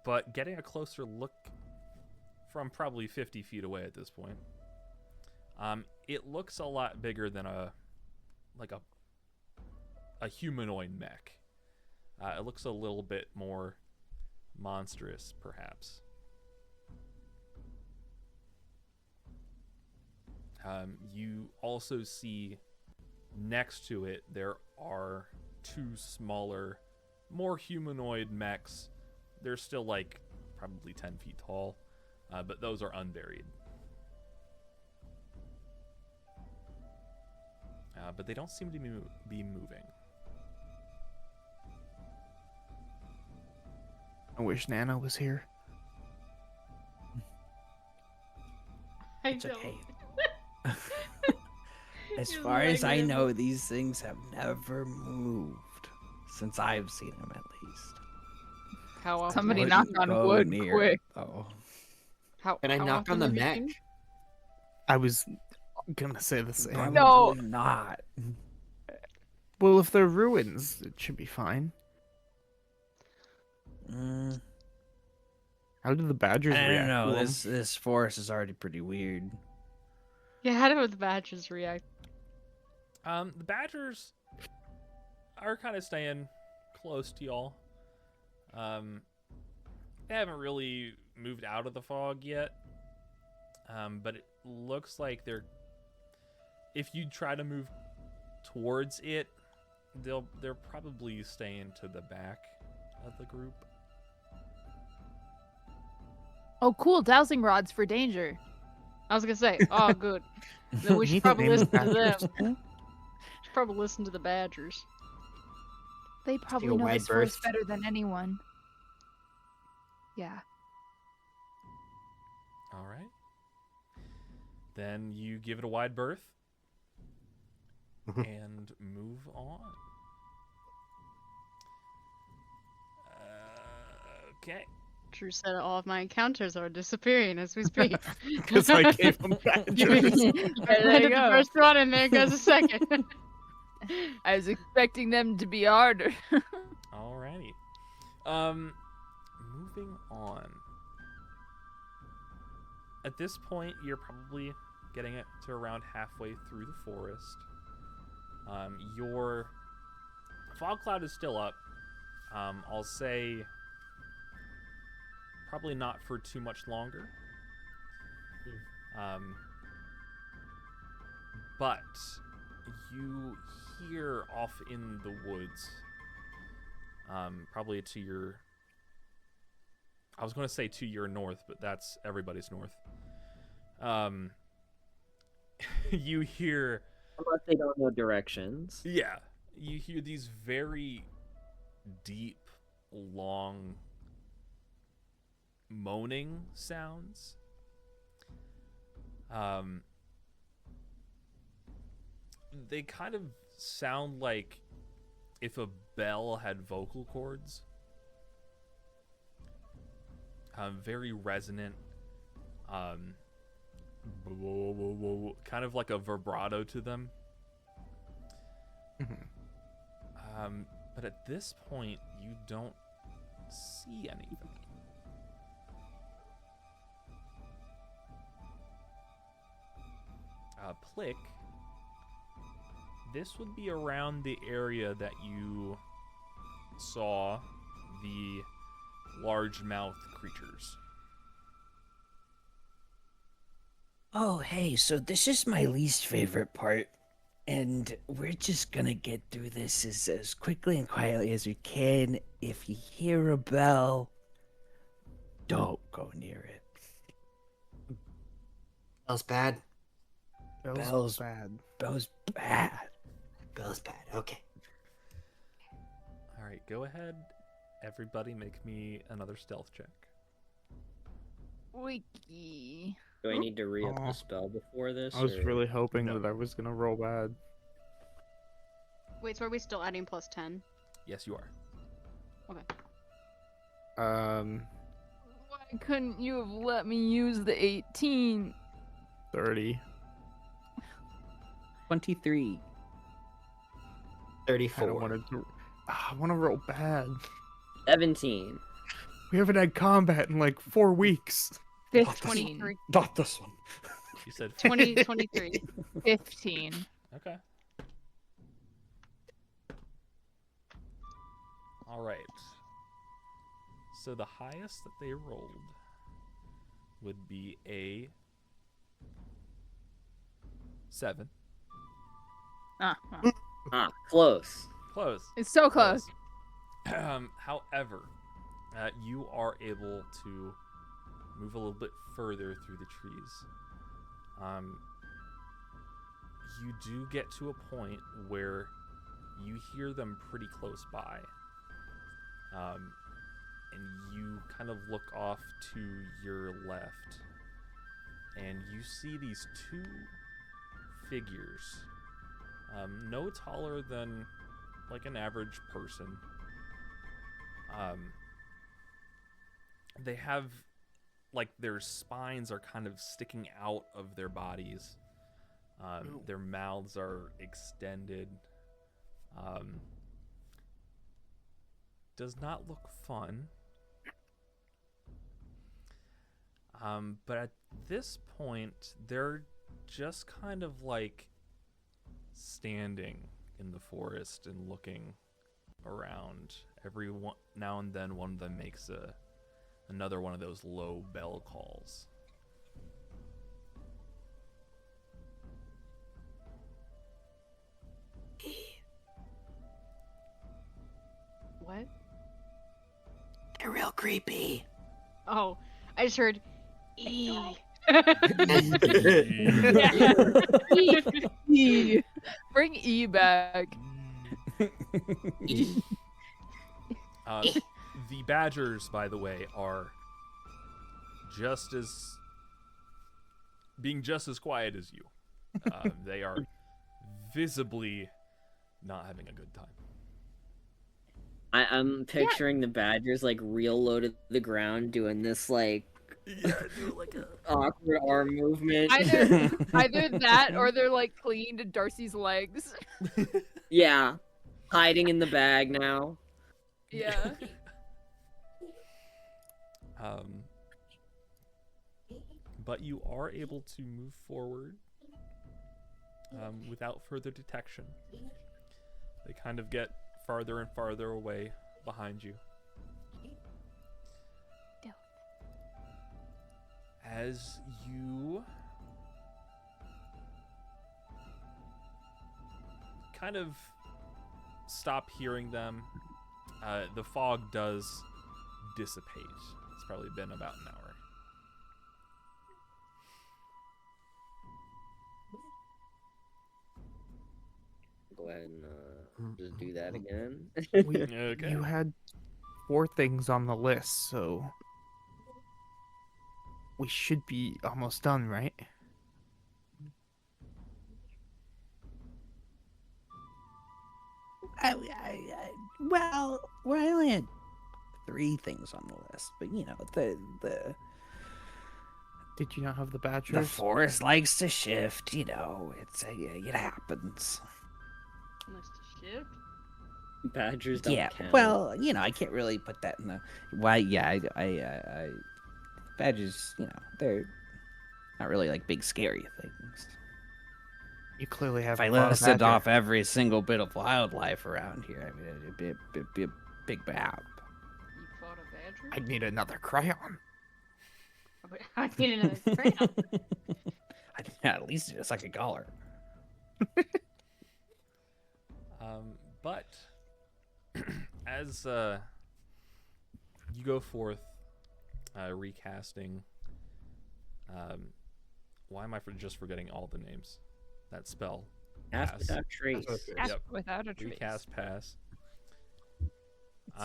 But getting a closer look from probably 50 feet away at this point, it looks a lot bigger than a humanoid mech. It looks a little bit more monstrous, perhaps. You also see next to it there are two smaller, more humanoid mechs. They're still like probably 10 feet tall, but those are unburied. But they don't seem to be moving. I wish Nana was here. I It's don't. okay. As Just far as I letting him- know, these things have never moved since I've seen them, at least. How often? Somebody have knock you- on Go wood near quick. it, though. Can I how knock on often the have you mech? seen- I was gonna say the same. Probably No. not. Well, if they're ruins, it should be fine. Mm, How did the badgers I don't react? know. to 'em? This forest is already pretty weird. Yeah, how do the badgers react? The badgers are kind of staying close to y'all. And they haven't really moved out of the fog yet. But it looks like they're. If you try to move towards it, they're probably staying to the back of the group. Oh, cool. Dowsing rods for danger. I was gonna say, oh, good. Then we You should need to probably name listen the to them. badgers. Should probably listen to the Badgers. They probably a know wide this forest berth. better than anyone. Yeah. All right. Then you give it a wide berth and move on. Okay. Drew said all of my encounters are disappearing as we speak. Because I gave them badgers. I landed the go. first one, and there goes the second. I was expecting them to be harder. Alrighty. Moving on. At this point, you're probably getting it to around halfway through the forest. Your fog cloud is still up. I'll say probably not for too much longer. But you hear off in the woods, probably to your, I was going to say to your north, but that's everybody's north. You hear, Unless they don't know directions. yeah, you hear these very deep, long moaning sounds. They kind of sound like if a bell had vocal cords. Very resonant. Kind of like a vibrato to them. But at this point, you don't see anything. Plick, this would be around the area that you saw the largemouth creatures. Oh, hey, so this is my least favorite part. And we're just gonna get through this as quickly and quietly as we can. If you hear a bell, don't go near it. Bell's bad. Bell's bad. Bell's bad. Bell's bad. Okay. All right, go ahead. Everybody make me another stealth check. Wiki. Do I need to re-up Aw. the spell before this? I was or- really hoping No. that I was gonna roll bad. Wait, so are we still adding plus 10? Yes, you are. Okay. Why couldn't you have let me use the 18? 30. 23. 34. I don't want to. I want to roll bad. 17. We haven't had combat in like 4 weeks. 15. 23. Not this one. You said 23. 15. okay. All right. So the highest that they rolled would be a 7. Ah, close. Close. It's so close. However, you are able to move a little bit further through the trees. You do get to a point where you hear them pretty close by. And you kind of look off to your left, and you see these 2 figures, no taller than like an average person. They have, like, their spines are kind of sticking out of their bodies. Their mouths are extended. Does not look fun. But at this point, they're just kind of like standing in the forest and looking around. Every now and then, one of them makes a another one of those low bell calls. What? They're real creepy. Oh, I just heard E. E. Bring E back. The badgers, by the way, are being just as quiet as you. They are visibly not having a good time. I'm picturing the badgers like real low to the ground doing this like awkward arm movement. Either that or they're like clinging to Darcy's legs. Yeah, hiding in the bag now. Yeah. But you are able to move forward without further detection. They kind of get farther and farther away behind you. As you kind of stop hearing them, the fog does dissipate. It's probably been about an hour. Go ahead and just do that again. Okay. You had 4 things on the list, so we should be almost done, right? Well, I only had 3 things on the list, but you know, the Did you not have the badgers? the forest likes to shift. You know, it happens. Must have shift. Badgers don't Yeah. count. Well, you know, I can't really put that in the. Why? Yeah, I badgers. You know, they're not really like big scary things. You clearly have. If I a lot of listed badger. off every single bit of wildlife around here, I mean, it'd be a big map. You fought a badger? I need another crayon. I need another crayon. At least it's like a collar. But as you go forth, recasting. Why am I just forgetting all the names? That spell. Cast Pass. without trace. Cast Yep. without a trace. Recast pass.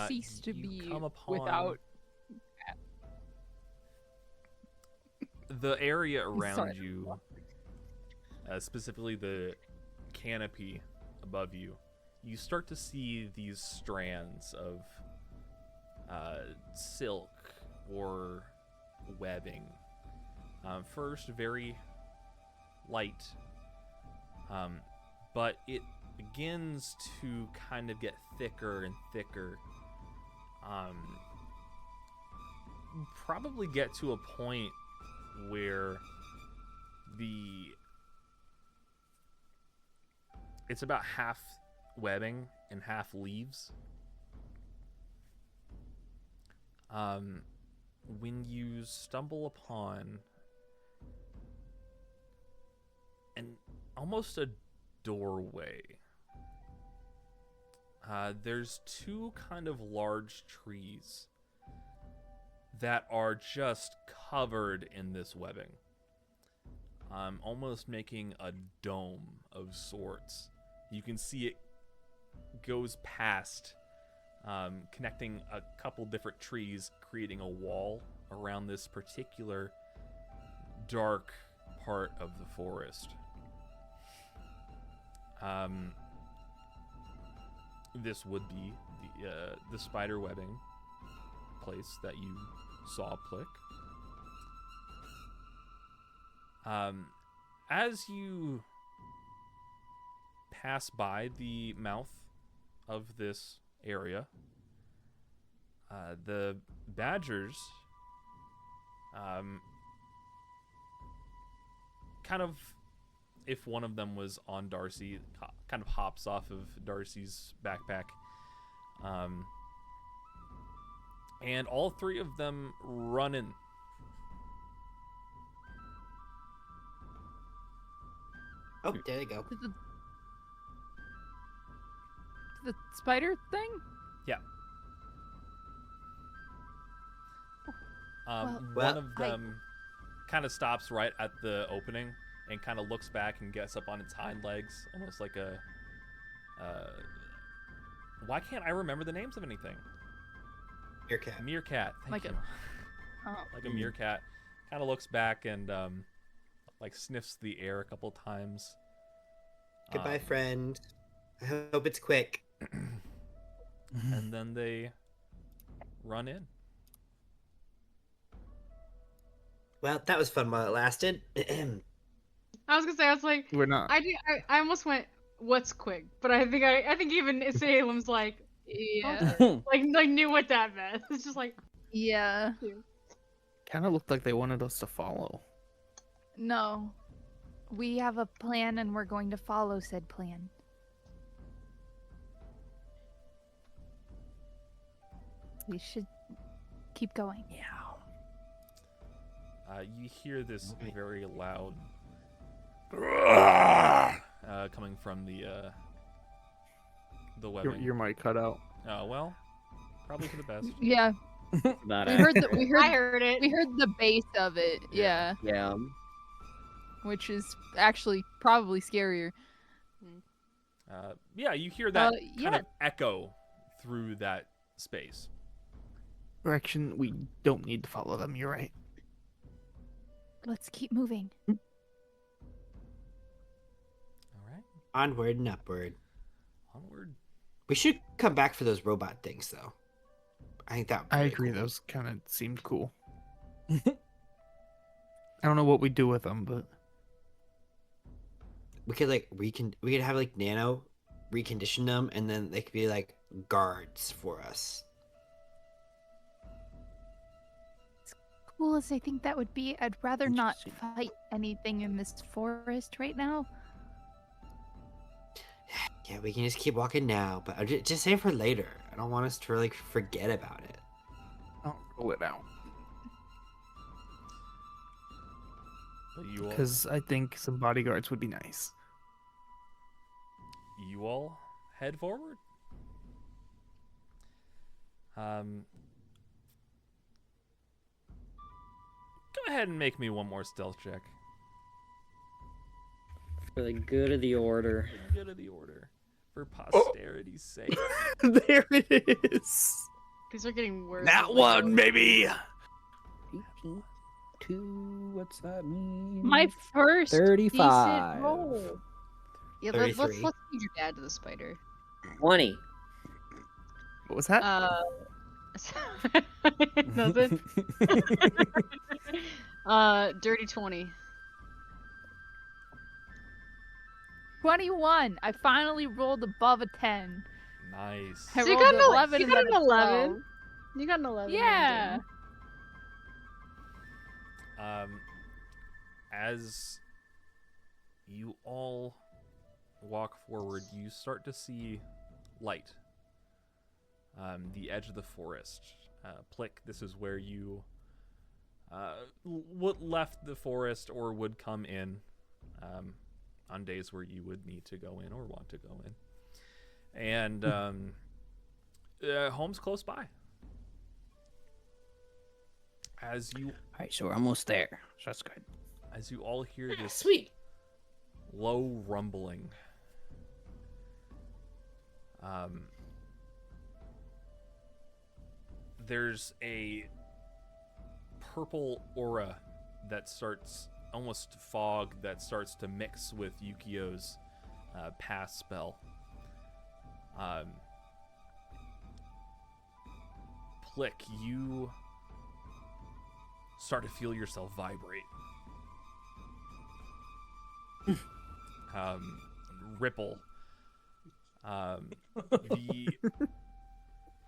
Cease to you be come upon without. the area around Sorry. you, specifically the canopy above you. You start to see these strands of silk or webbing. First, very light, but it begins to kind of get thicker and thicker. Probably get to a point where it's about half webbing and half leaves. When you stumble upon almost a doorway, there's 2 kind of large trees that are just covered in this webbing, almost making a dome of sorts. You can see it goes past, connecting a couple different trees, creating a wall around this particular dark part of the forest. This would be the spider webbing place that you saw, Plick. As you pass by the mouth of this area, the badgers kind of, if one of them was on Darcy, kind of hops off of Darcy's backpack, and all three of them run in. Oh, there they go. The spider thing? One Well, of them kind of stops right at the opening and kind of looks back and gets up on its hind legs, almost like a. Why can't I remember the names of anything? Meerkat. Meerkat. Thank Like you. Oh. Like a meerkat. Kind of looks back and like sniffs the air a couple times. Goodbye, friend. I hope it's quick. And then they run in. Well, that was fun while it lasted. I was gonna say, I was like, We're not. I almost went, what's quick? But I think even Salem's like, Yeah. like knew what that meant. It's just like, Yeah. Kind of looked like they wanted us to follow. No. We have a plan and we're going to follow said plan. We should keep going. Yeah. You hear this very loud coming from the webbing. Your mic cut out. Oh well, probably for the best. Yeah. Not We heard the accurate. I heard it. we heard the base of it. Yeah. Yeah. Yeah. Which is actually probably scarier. Yeah, you hear that kind yeah. of echo through that space. Direction, we don't need to follow them. You're right. Let's keep moving. All right, Onward and upward. onward. We should come back for those robot things, though. I think that would be I really agree. cool. Those kind of seemed cool. I don't know what we do with them, but We could we could have like Nano recondition them, and then they could be like guards for us. Cool as I think that would be, I'd rather not Interesting. fight anything in this forest right now. Yeah, we can just keep walking now, but just save for later. I don't want us to really forget about it. I'll roll it out. But you all, Because I think some bodyguards would be nice. you all head forward. Go ahead and make me one more stealth check. For the good of the order. For the good of the order. For posterity's sake. There it is. These are getting worse. That as we go. one, baby. 18, what's that mean? My first 35. decent roll. Yeah, 33. let's feed your dad to the spider. 20. What was that? Nothing. Dirty 20. 21. I finally rolled above a 10. Nice. I So you rolled got an 11 you and got then an a 11. 12. You got an 11. Yeah. As you all walk forward, you start to see light. The edge of the forest. Plick, this is where you left the forest or would come in on days where you would need to go in or want to go in. And home's close by. As you Alright, so we're almost there. So that's good. as you all hear this Sweet. low rumbling, there's a purple aura that starts, almost fog, that starts to mix with Yukio's pass spell. Plick, you start to feel yourself vibrate. Ripple.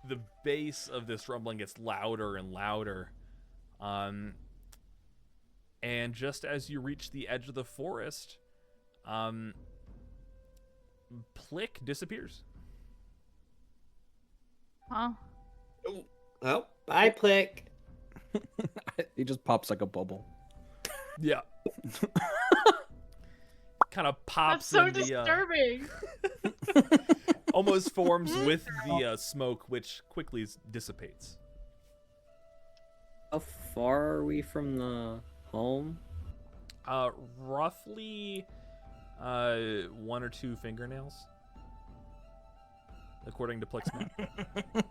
The bass of this rumbling gets louder and louder. And just as you reach the edge of the forest, Plick disappears. Huh? Oh, bye, Plick. He just pops like a bubble. Yeah. Kind of That's pops so in the disturbing. almost forms with the smoke, which quickly dissipates. How far are we from the home? Roughly 1 or 2 fingernails, according to Plick's map.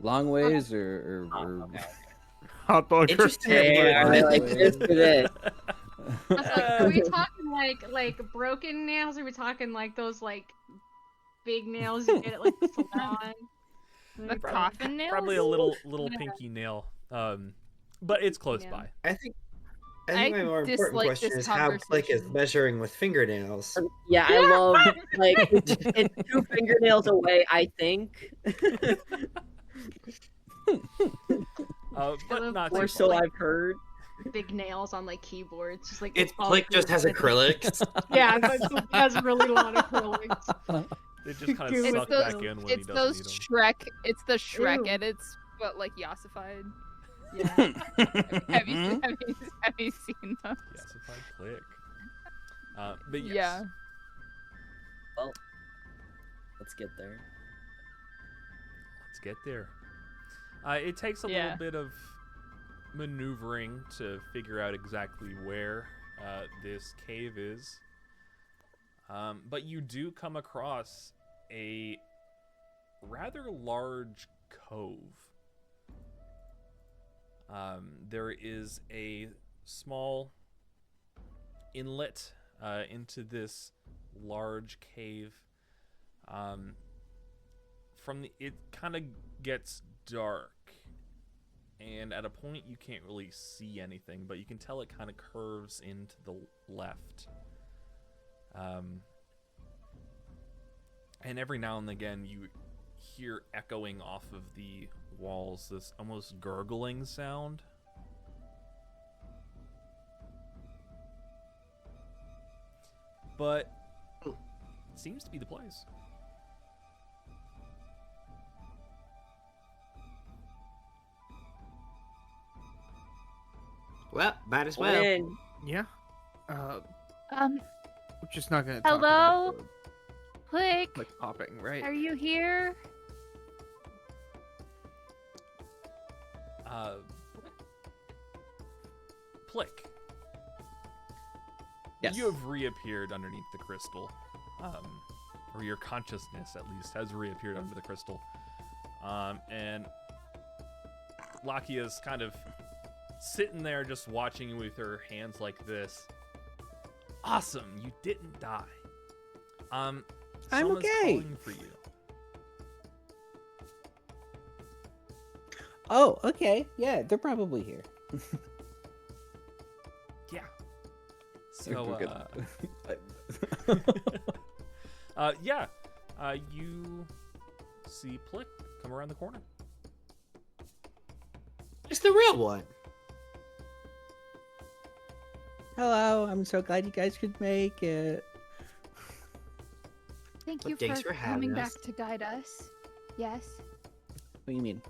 Long ways or Hot dog. Interesting. Hey, are they like this or this? I was like, are we talking like broken nails? Or are we talking like those like big nails you get at like the salon? The coffin nails? Probably a little pinky nail. But it's close Yeah. by. I think I my more important dislike question this is how Plick is conversation. measuring with fingernails. Yeah, I love like it's 2 fingernails away. I think, But not or too so far. I've heard. Big nails on like keyboards, just like It's all Plick just has like- acrylics. Yeah, but it has really long acrylics. They just kind of It's suck those- back in when It's he doesn't those need them. Shrek. It's the Shrek Ew. edits, but like yassified. Yeah. Have you seen those? Yes, if I click. But yes. Yeah. Well, let's get there. Let's get there. It takes a Yeah. little bit of maneuvering to figure out exactly where this cave is. But you do come across a rather large cove. There is a small inlet into this large cave. It kind of gets dark, and at a point you can't really see anything, but you can tell it kind of curves into the left. And every now and again you hear echoing off of the walls this almost gurgling sound. But it seems to be the place. Well, might as well. When Yeah. Um, We're just not gonna. Talk Hello? about Plick, the, like popping, right? are you here? Plick. Yes. You have reappeared underneath the crystal. Or your consciousness, at least, has reappeared under the crystal. And Lakia's kind of sitting there just watching you with her hands like this. Awesome, you didn't die. I'm Someone's okay. calling for you. Oh, okay. Yeah, they're probably here. Yeah. We're So, yeah. You see Plick come around the corner. It's the real one. Hello, I'm so glad you guys could make it. Thank Well, you thanks for for having coming back us. to guide us. Yes. What do you mean?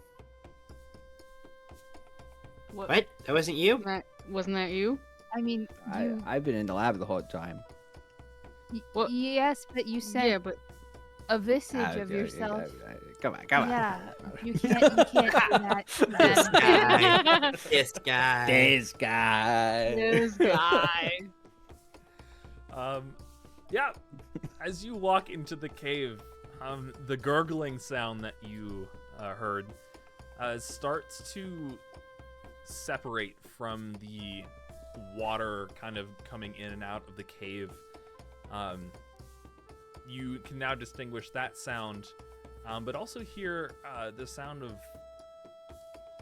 What? What? That wasn't you? Wasn't that you? I mean, you, I've been in the lab the whole time. What? yes, but you said Yeah, but a visage of yourself. Come on, come on. Yeah, you can't do that. This Then. guy. This guy. This guy. this guy. Yeah. As you walk into the cave, the gurgling sound that you heard starts to separate from the water kind of coming in and out of the cave. You can now distinguish that sound, but also hear the sound of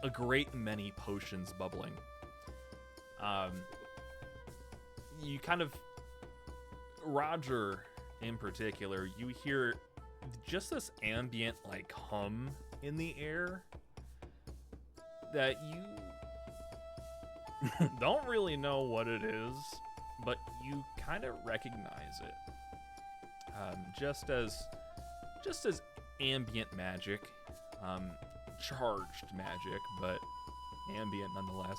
a great many potions bubbling. You kind of, Roger in particular, you hear just this ambient like hum in the air that you don't really know what it is, but you kind of recognize it. Just as ambient magic, charged magic, but ambient nonetheless.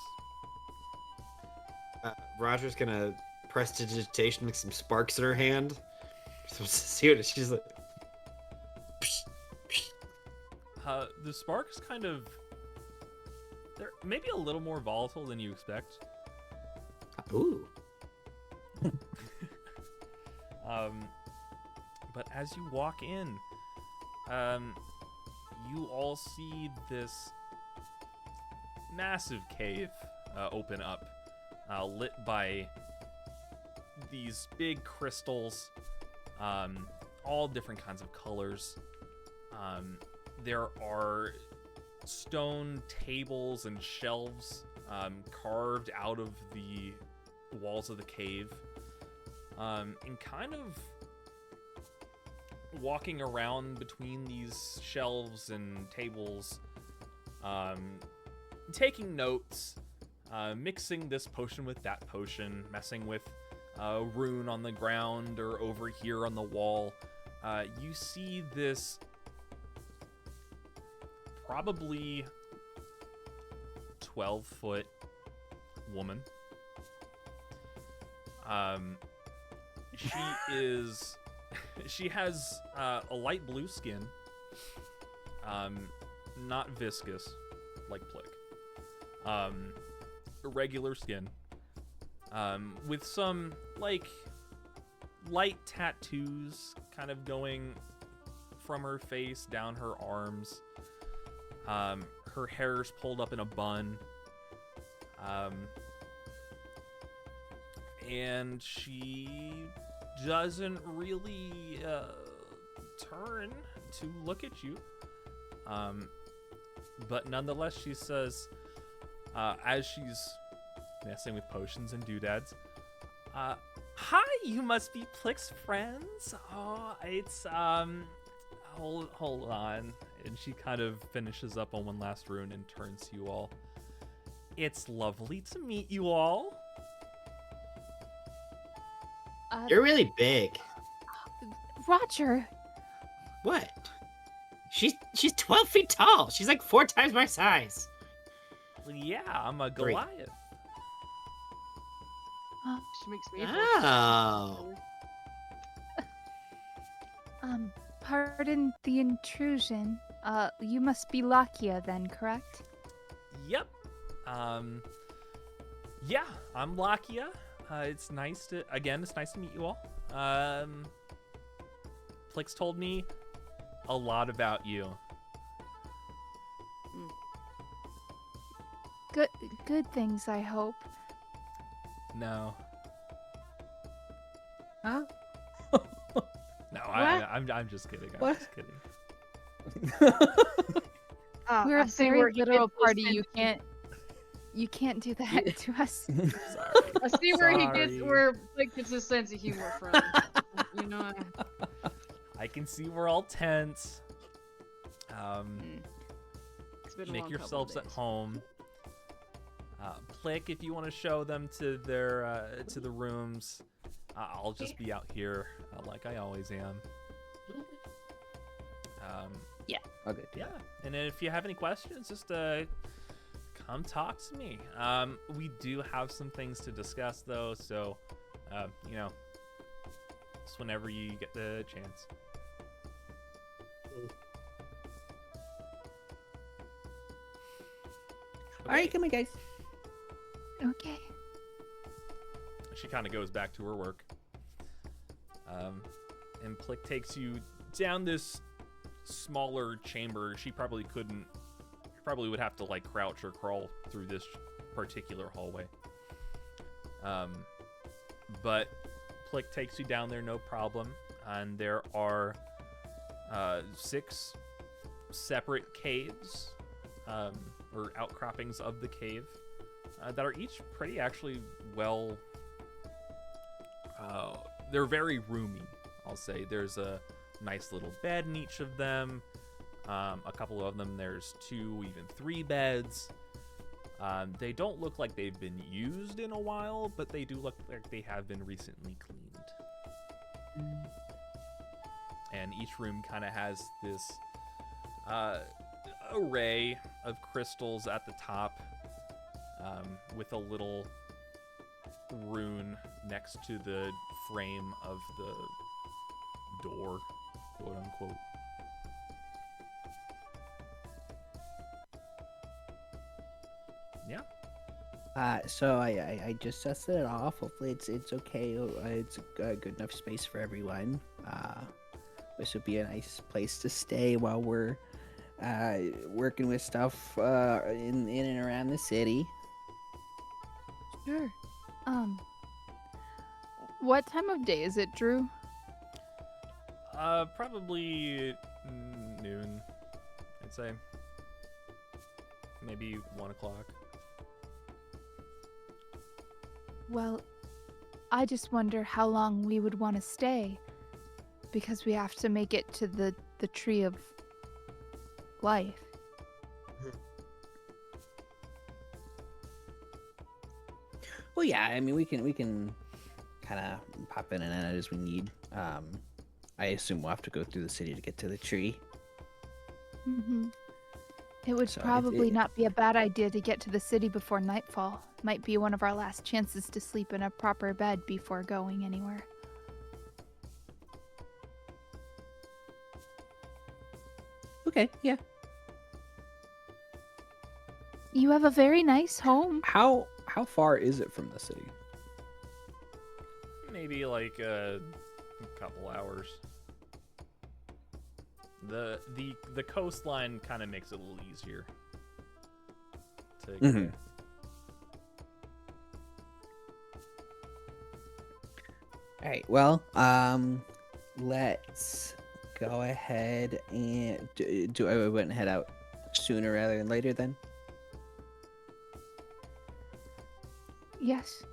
Roger's gonna prestidigitation with some sparks in her hand. So see what she's like. The sparks kind of, they're maybe a little more volatile than you expect. Ooh. But as you walk in, you all see this massive cave open up, lit by these big crystals, all different kinds of colors. There are stone tables and shelves carved out of the walls of the cave, and kind of walking around between these shelves and tables, taking notes, mixing this potion with that potion, messing with a rune on the ground or over here on the wall. You see this probably 12-foot woman. She has a light blue skin, not viscous like Plick, regular skin, with some like light tattoos kind of going from her face down her arms. Her hair's pulled up in a bun, and she doesn't really turn to look at you, but nonetheless she says, as she's messing with potions and doodads, hi, you must be Plick's friends. Oh, it's hold on. And she kind of finishes up on one last rune and turns to you all. It's lovely to meet you all. You're really big. Roger. What? She's 12 feet tall. She's like 4 times my size. Yeah, I'm a Great. Goliath. She makes me. Oh. Pardon the intrusion. You must be Lakia then, correct? Yep. Yeah, I'm Lakia. It's nice to meet you all. Plick's told me a lot about you. Good things, I hope. No. Huh? No, I'm just kidding. I'm What? just kidding. We're I a see very where he literal gets those party. sense You can't do that to us. Sorry. I see where he gets Sorry. where Plick gets his sense of humor from. You know. I can see we're all tense. It's been a Make long couple of yourselves at days. home. Plick, if you want to show them to their to the rooms, I'll just be out here like I always am. Okay. Yeah, and then if you have any questions, just come talk to me. We do have some things to discuss though, so just whenever you get the chance. All right, come on, guys. Okay. She kind of goes back to her work. And Plick takes you down this smaller chamber. She probably would have to like crouch or crawl through this particular hallway. But Plick takes you down there, no problem. And there are 6 separate caves, or outcroppings of the cave, that are each pretty actually well. They're very roomy, I'll say. There's a nice little bed in each of them. A couple of them, there's 2, even 3 beds. They don't look like they've been used in a while, but they do look like they have been recently cleaned. And each room kind of has this array of crystals at the top, with a little rune next to the frame of the door, quote unquote. Yeah. So I just dusted it off. Hopefully it's okay. It's a good enough space for everyone. This would be a nice place to stay while we're working with stuff in and around the city. Sure. What time of day is it, Drew? Probably noon, I'd say. Maybe 1 o'clock. Well, I just wonder how long we would want to stay, because we have to make it to the tree of life. Well, yeah. I mean, we can kind of pop in and out as we need. I assume we'll have to go through the city to get to the tree. Mm-hmm. It would So probably not be a bad idea to get to the city before nightfall. Might be one of our last chances to sleep in a proper bed before going anywhere. Okay. Yeah. You have a very nice home. How far is it from the city? Maybe like a couple hours. The coastline kind of makes it a little easier to get Mhm. there. All right. Well, let's go ahead and do I went and head out sooner rather than later then? Yes.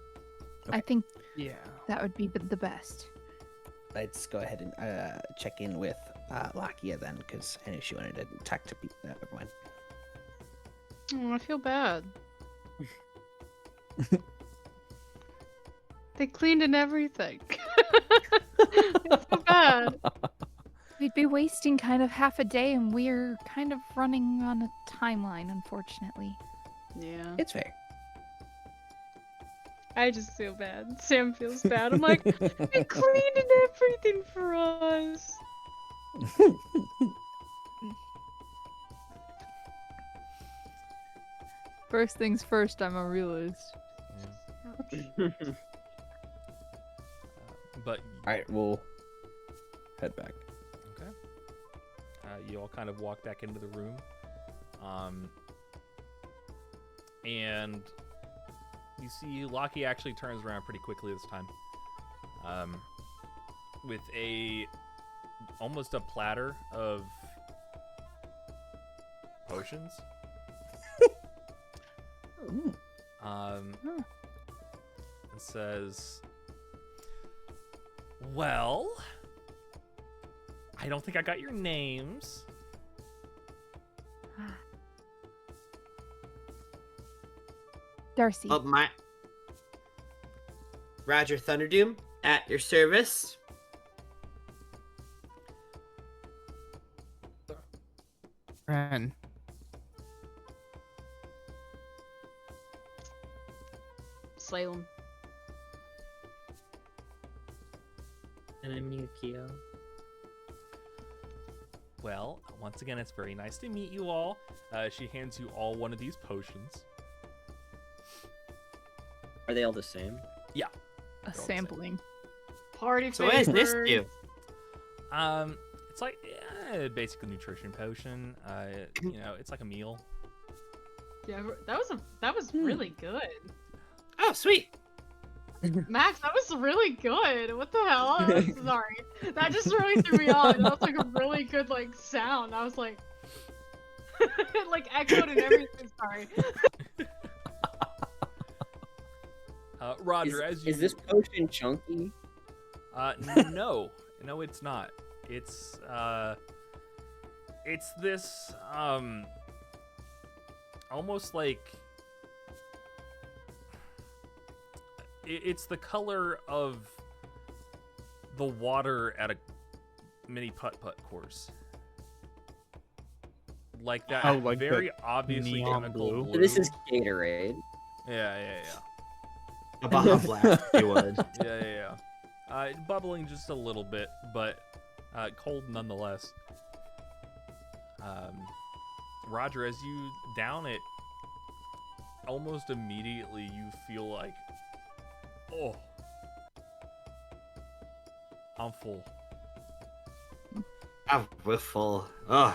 I Okay. think Yeah. that would be the best. Let's go ahead and check in with Lakia then, because I knew she wanted to talk to everyone. Oh, I feel bad. They cleaned and everything. It's so bad. We'd be wasting kind of half a day, and we're kind of running on a timeline, unfortunately. Yeah. It's fair. I just feel bad. Sam feels bad. I'm like, they cleaned and everything for us. First things first, I'm a realist. But All right, we'll head back. okay. You all kind of walk back into the room, and you see Lockie actually turns around pretty quickly this time, with almost a platter of potions. Ooh. And says, "Well, I don't think I got your names." Darcy. Oh, my. Roger Thunderdoom, at your service. Rehn. Salem. And I'm Yukio. Well, once again, it's very nice to meet you all. She hands you all one of these potions. Are they all the same? A sampling. Party So what does this favor. do? It's like basically nutrition potion. It's like a meal. Yeah, that was really good. Oh, sweet. Max, that was really good. What the hell? I'm sorry. That just really threw me off. That was like a really good sound. I was like it like echoed and everything. Sorry. Roger, Is this potion chunky? No, it's not. It's this almost like it's the color of the water at a mini putt-putt course. like that Oh, like the very obviously neon chemical blue? blue. So this is Gatorade. Yeah. A Baja Blast, if you would. Yeah. Bubbling just a little bit, but cold nonetheless. Roger, as you down it, almost immediately you feel like, oh, I'm full. I'm with full. Ugh.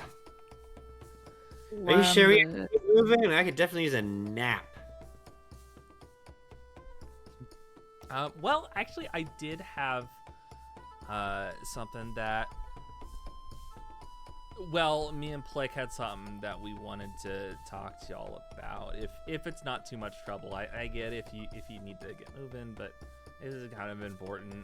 Are you sure we Lambert. keep moving? I could definitely use a nap. Well, actually, I did have something that. Well, me and Plick had something that we wanted to talk to y'all about. If it's not too much trouble, I get if you need to get moving, but this is kind of important.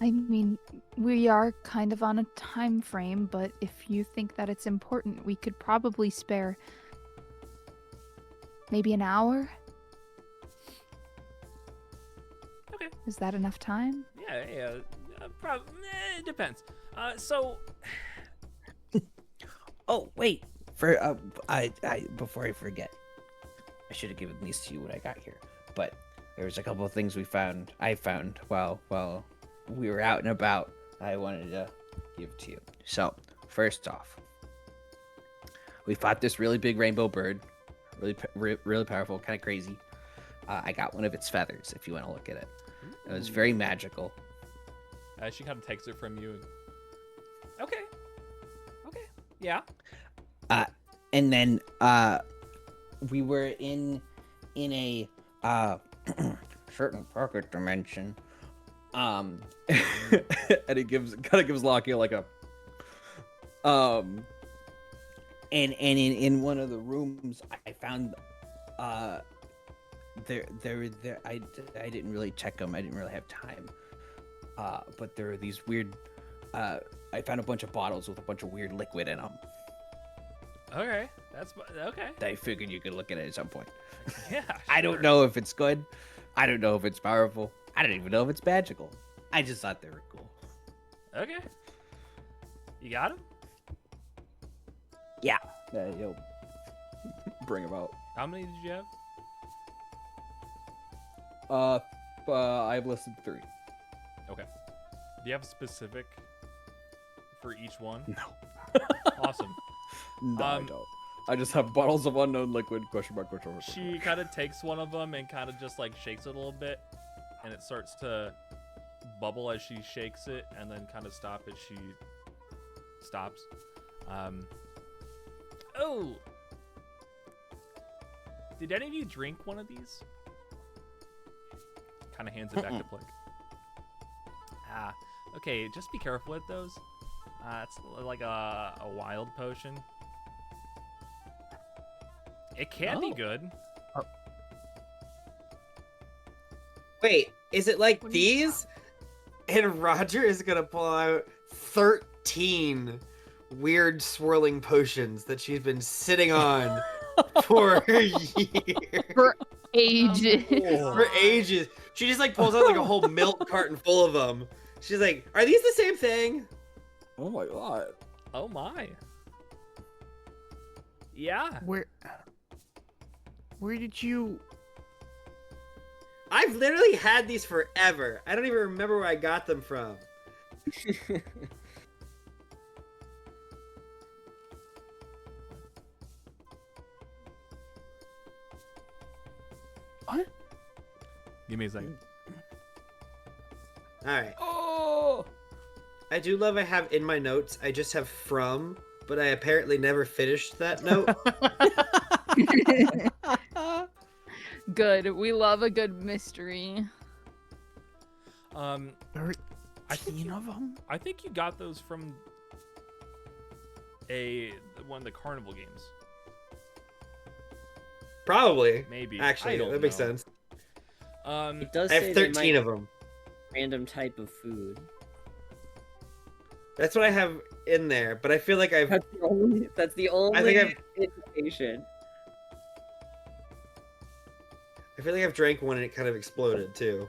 I mean, we are kind of on a time frame, but if you think that it's important, we could probably spare maybe an hour. Okay. Is that enough time? Yeah. It depends. So. Oh wait, for I before I forget, I should have given these to you when I got here. But there was a couple of things I found while we were out and about. I wanted to give to you. So first off, we fought this really big rainbow bird, really powerful, kind of crazy. I got one of its feathers. If you want to look at it, it was very magical. She kind of takes it from you. Okay. Yeah. And then we were in a certain pocket dimension. And it kind of gives Lockie like a and in one of the rooms I found there I didn't really check them. I didn't really have time. But there are these weird I found a bunch of bottles with a bunch of weird liquid in them. Okay. That's okay. I figured you could look at it at some point. Yeah. I don't know if it's good. I don't know if it's powerful. I don't even know if it's magical. I just thought they were cool. Okay. You got him? Yeah. You'll bring him out. How many did you have? I've listed 3. Okay. Do you have a specific for each one? No. Awesome. No, I don't. I just have bottles of unknown liquid. Question mark. She kind of takes one of them and kind of just like shakes it a little bit, and it starts to bubble as she shakes it, and then kind of stop as she stops. Oh, did any of you drink one of these? Kind of hands it back to Plick. Okay, just be careful with those. It's like a wild potion. It can be good. Wait, is it like What do you these? And Roger is gonna pull out 13 weird swirling potions that she's been sitting on for years. For ages. For ages. She just like pulls out like a whole milk carton full of them. She's like, "Are these the same thing?" Oh my god. Oh my. Yeah. Where did you? I've literally had these forever. I don't even remember where I got them from. What? Give me a second. Alright. Oh. I do love I have in my notes, I just have from, but I apparently never finished that note. Good. We love a good mystery. I think 13 of them? I think you got those from one of the carnival games. Probably. Maybe. Actually, I don't that makes know. sense. It does I say have there 13 might of them. be random type of food. That's what I have in there, but I feel like I've... That's the only I think I've- indication. I feel like I've drank one and it kind of exploded, too.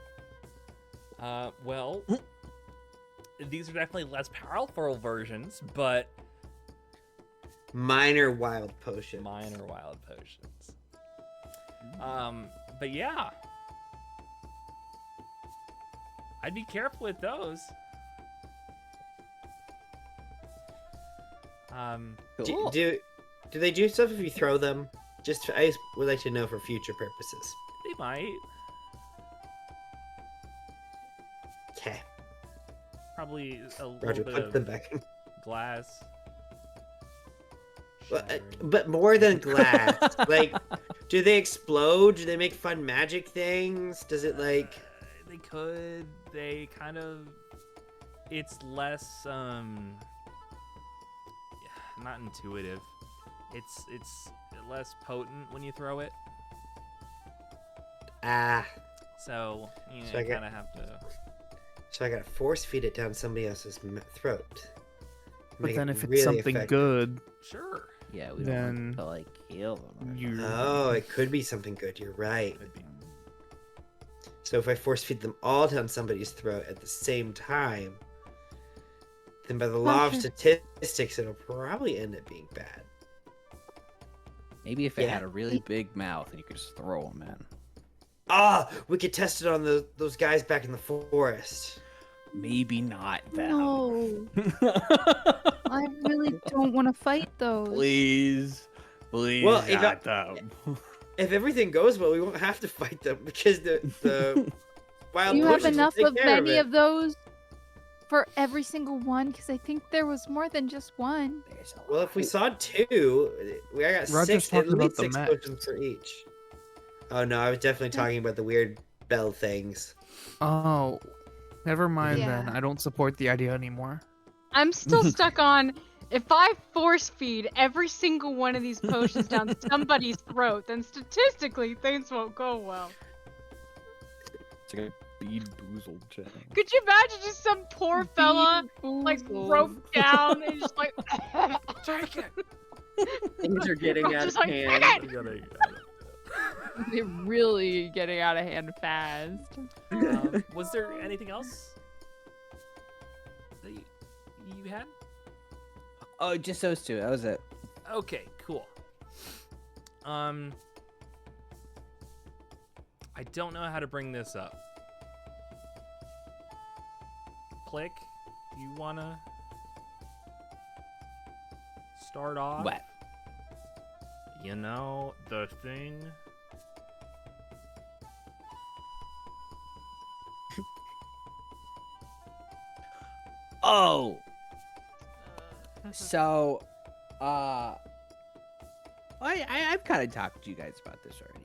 Well, these are definitely less powerful versions, but Minor wild potion. minor wild potions. But yeah, I'd be careful with those. Cool. Do they do stuff if you throw them? Just I just would like to know for future purposes. They might. Okay. Probably a little Roger, bit put of them back in. glass. But, shattering. but more than glass. Like, do they explode? Do they make fun magic things? Does it like? They could. They kind of. It's less not intuitive. It's less potent when you throw it. Ah. So you So I kind got- of have to. So I gotta force feed it down somebody else's throat. But Make then it if it's really something effective. good, Sure. Yeah, we don't Then want to like kill them. you Oh, it could be something good. You're right. Could be. So if I force feed them all down somebody's throat at the same time, then by the law of Okay. statistics, it'll probably end up being bad. Maybe if it Yeah. had a really big mouth and you could just throw them in. Ah, we could test it on those guys back in the forest. Maybe not them. No, I really don't want to fight those. Please, please, Well, if not them. If everything goes well, we won't have to fight them because the wild Do you have potions will enough take of care many it. of those for every single one? Because I think there was more than just one. There's a Well, lot. if we saw two, I got Roger's six, at talking about least the 6 mechs. potions for each. Oh no, I was definitely talking about the weird bell things. Oh, never mind Yeah. then. I don't support the idea anymore. I'm still stuck on if I force feed every single one of these potions down somebody's throat, then statistically things won't go well. It's like a bead boozled channel. Could you imagine just some poor fella like broke down and just like Take it. Things are getting out Just of like, hand. You gotta- They're really getting out of hand fast. Was there anything else that you had? Oh, just those two. That was it. Okay, cool. I don't know how to bring this up. Plick, you wanna start off? What? You know, the thing. Oh, so, I've kind of talked to you guys about this already.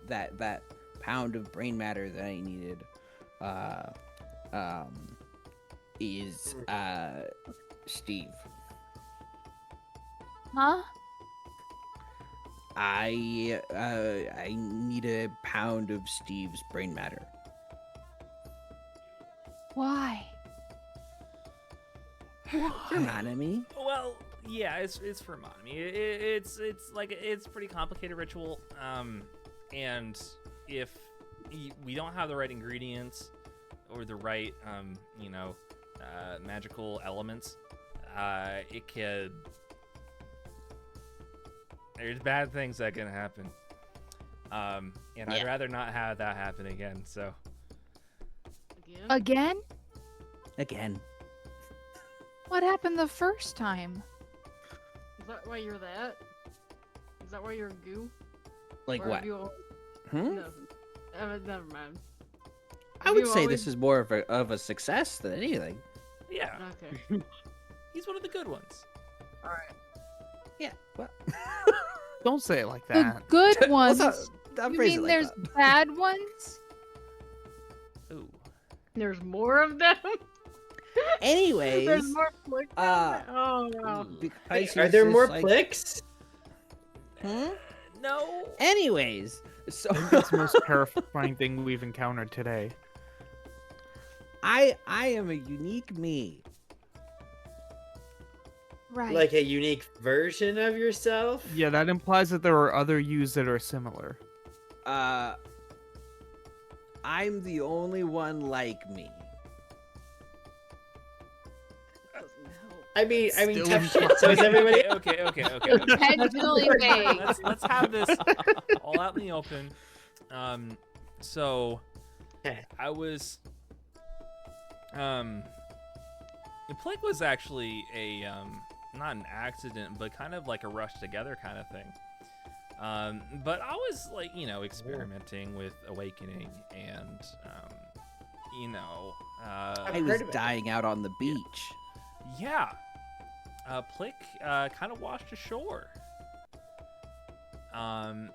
That pound of brain matter that I needed, is Steve. Huh? I need a pound of Steve's brain matter. Why? Anatomy. Well, yeah, it's for Monami. It's like it's a pretty complicated ritual. And if we don't have the right ingredients or the right magical elements, it could. There's bad things that can happen. And I'd Yeah. rather not have that happen again. So again? Again? Again. What happened the first time? Is that why you're that? Is that why you're goo? Like Or what? have you al- Hmm? Nothing. Never mind. I Have would you say always- this is more of a success than anything. yeah, Okay. he's one of the good ones. Alright. Yeah. Well, Don't say it like The that. good Let's ones. not You phrase it mean like there's that. bad ones? Ooh. There's more of them? Anyways, There's more Plick uh, Oh wow. because Hey, he's are there just more like- Plicks? Hmm? No. Anyways, so I think that's the most terrifying thing we've encountered today. I am a unique me. Right. Like a unique version of yourself? Yeah, that implies that there are other yous that are similar. I'm the only one like me. I mean, Still tough shit. So is everybody. Okay. Intentionally vague. Let's have this all out in the open. So Okay. I was Plick was actually a not an accident, but kind of like a rush together kind of thing. But I was like, experimenting with awakening and I was dying out on the beach. yeah. Plick kind of washed ashore. And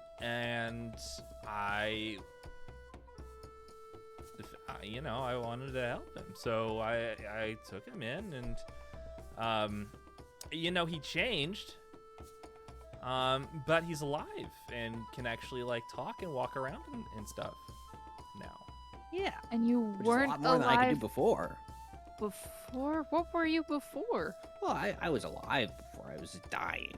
I wanted to help him, so I took him in, and he changed, but he's alive and can actually like talk and walk around and stuff now. Yeah. And you Which is a weren't lot more than I could do alive before. before? What were you before? Well, I was alive before I was dying.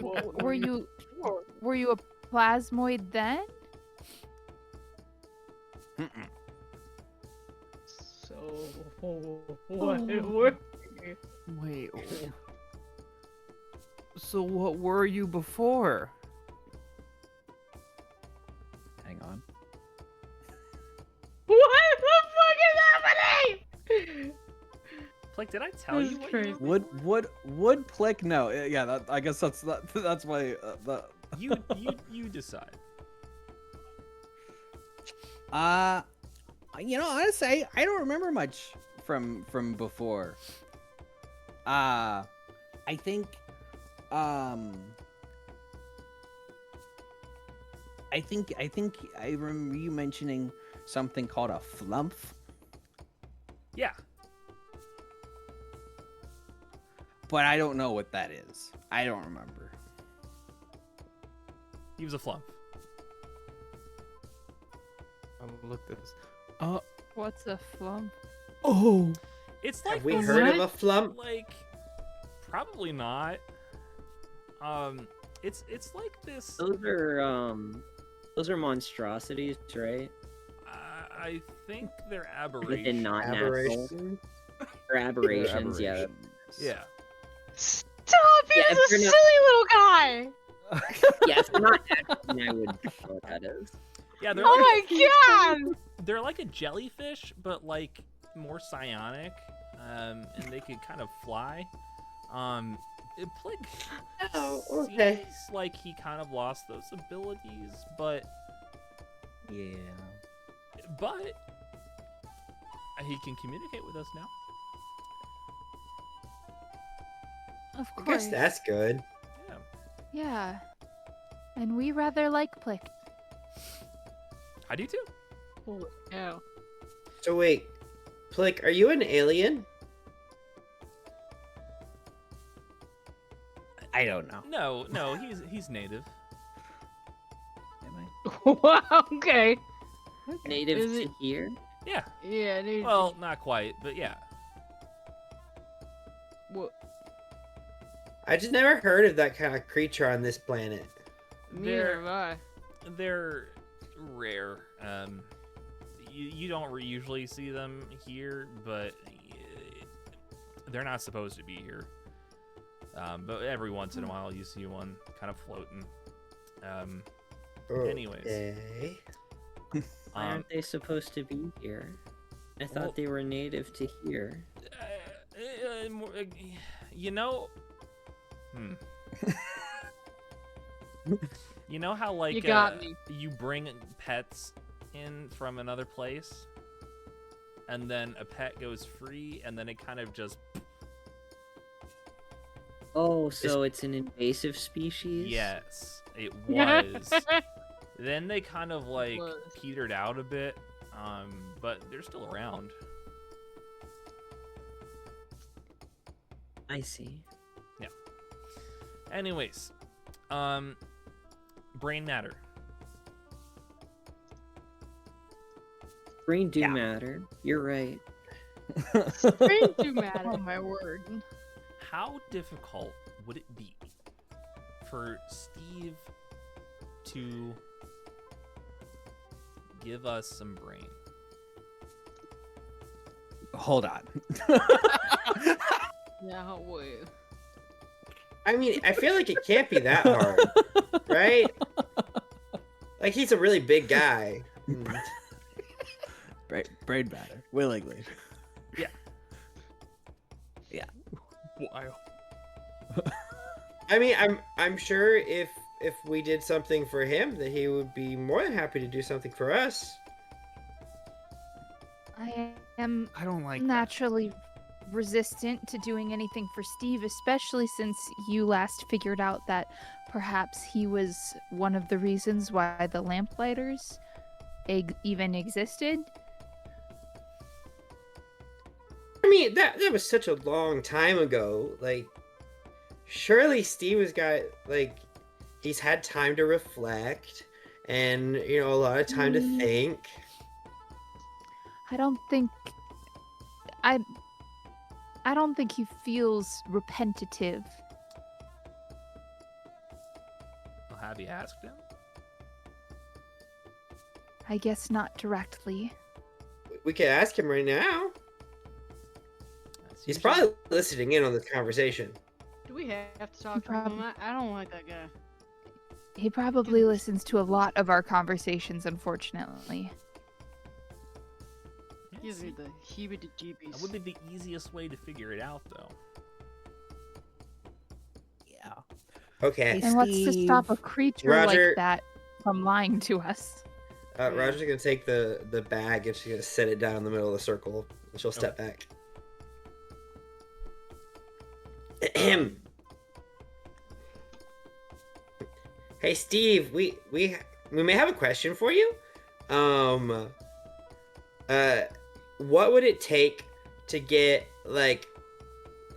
Were you a plasmoid then? Mm-mm. So what were Wait. So what were you before? Hang on. what the fuck is happening? Plick, did I tell This you is what crazy. Would Plick? No. Yeah. I guess that's why. You decide. Honestly, I don't remember much from before. I think I remember you mentioning something called a flump. Yeah. But I don't know what that is. I don't remember. He was a flump. I'll look at this. What's a flump? Oh. It's like Have we this- heard of a flump? Like, probably not. It's like this. Those are monstrosities, right? I think they're But aberrations. then not natural. Aberration? Or aberrations, yeah. Yeah. Stop! He's Yeah, a if you're silly not- little guy. Yeah, if they're not natural, then I would know what that is. Yeah, they're Oh like, my god! they're like a jellyfish, but like more psionic. And they could kind of fly. Plick Oh, okay. seems like he kind of lost those abilities, but Yeah. he can communicate with us now. Of I course. guess that's good. Yeah. Yeah. And we rather like Plick. I do too. Holy cow. So wait, Plick, are you an alien? I don't know. No, he's native. Am I? Wow, okay. Native Is to it- here? Yeah. Yeah, dude. Well, not quite, but yeah. What? I just never heard of that kind of creature on this planet. Neither have I. They're rare. You don't usually see them here, but they're not supposed to be here. But every once in a while, you see one kind of floating. Anyways. Okay. Why aren't they supposed to be here? I thought well- they were native to here. You know, you know how like You got me. you bring pets in from another place, and then a pet goes free, and then it kind of just Oh, so it's an invasive species? yes, it was. Then they kind of like Was. petered out a bit, but they're still around. I see. Anyways, brain matter. Brain do Yeah. matter. You're right. Brain do matter. Oh my word. How difficult would it be for Steve to give us some brain? hold on. Yeah, wait. I mean, I feel like it can't be that hard, right? Like, he's a really big guy. Brain matter, willingly. Wow. I mean, I'm sure if we did something for him, that he would be more than happy to do something for us. I am I don't like that. naturally resistant to doing anything for Steve, especially since you last figured out that perhaps he was one of the reasons why the lamplighters even existed. I mean, that was such a long time ago. Like, surely Steve has got, like, he's had time to reflect and, a lot of time to think. I don't think he feels repetitive. Well, have you asked him? I guess not directly. We could ask him right now. That's He's usually- probably listening in on this conversation. Do we have to talk to him? I don't like that guy. He probably listens to a lot of our conversations, unfortunately. Gives me the That heebie-jeebies. would be the easiest way to figure it out, though. Yeah. Okay. Hey, And what's to stop a Steve. creature Roger. like that from lying to us? Roger's gonna take the bag and she's gonna set it down in the middle of the circle. And she'll step back. Ahem. Hey Steve, we may have a question for you. What would it take to get like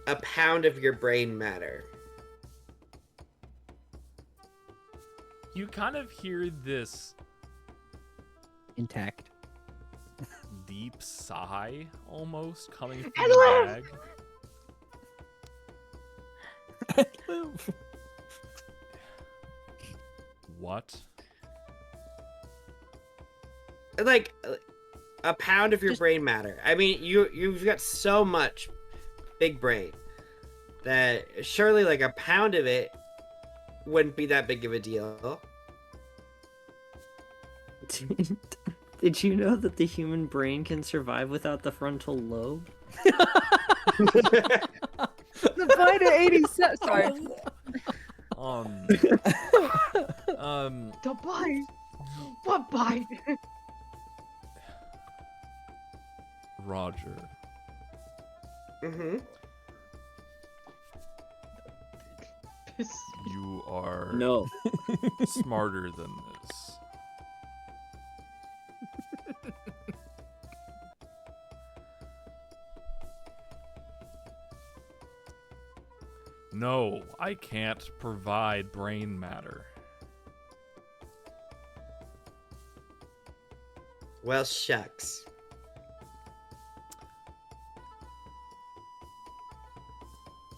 a pound of your brain matter? You kind of hear this Intact. deep sigh almost coming from And the live! bag. What? Like a pound of your brain matter. I mean, you've got so much big brain that surely like a pound of it wouldn't be that big of a deal. Did you know that the human brain can survive without the frontal lobe? The Biter 87. Sorry. The bite! What bite? Roger. Mm-hmm. You are No. smarter than this. No, I can't provide brain matter. Well, shucks.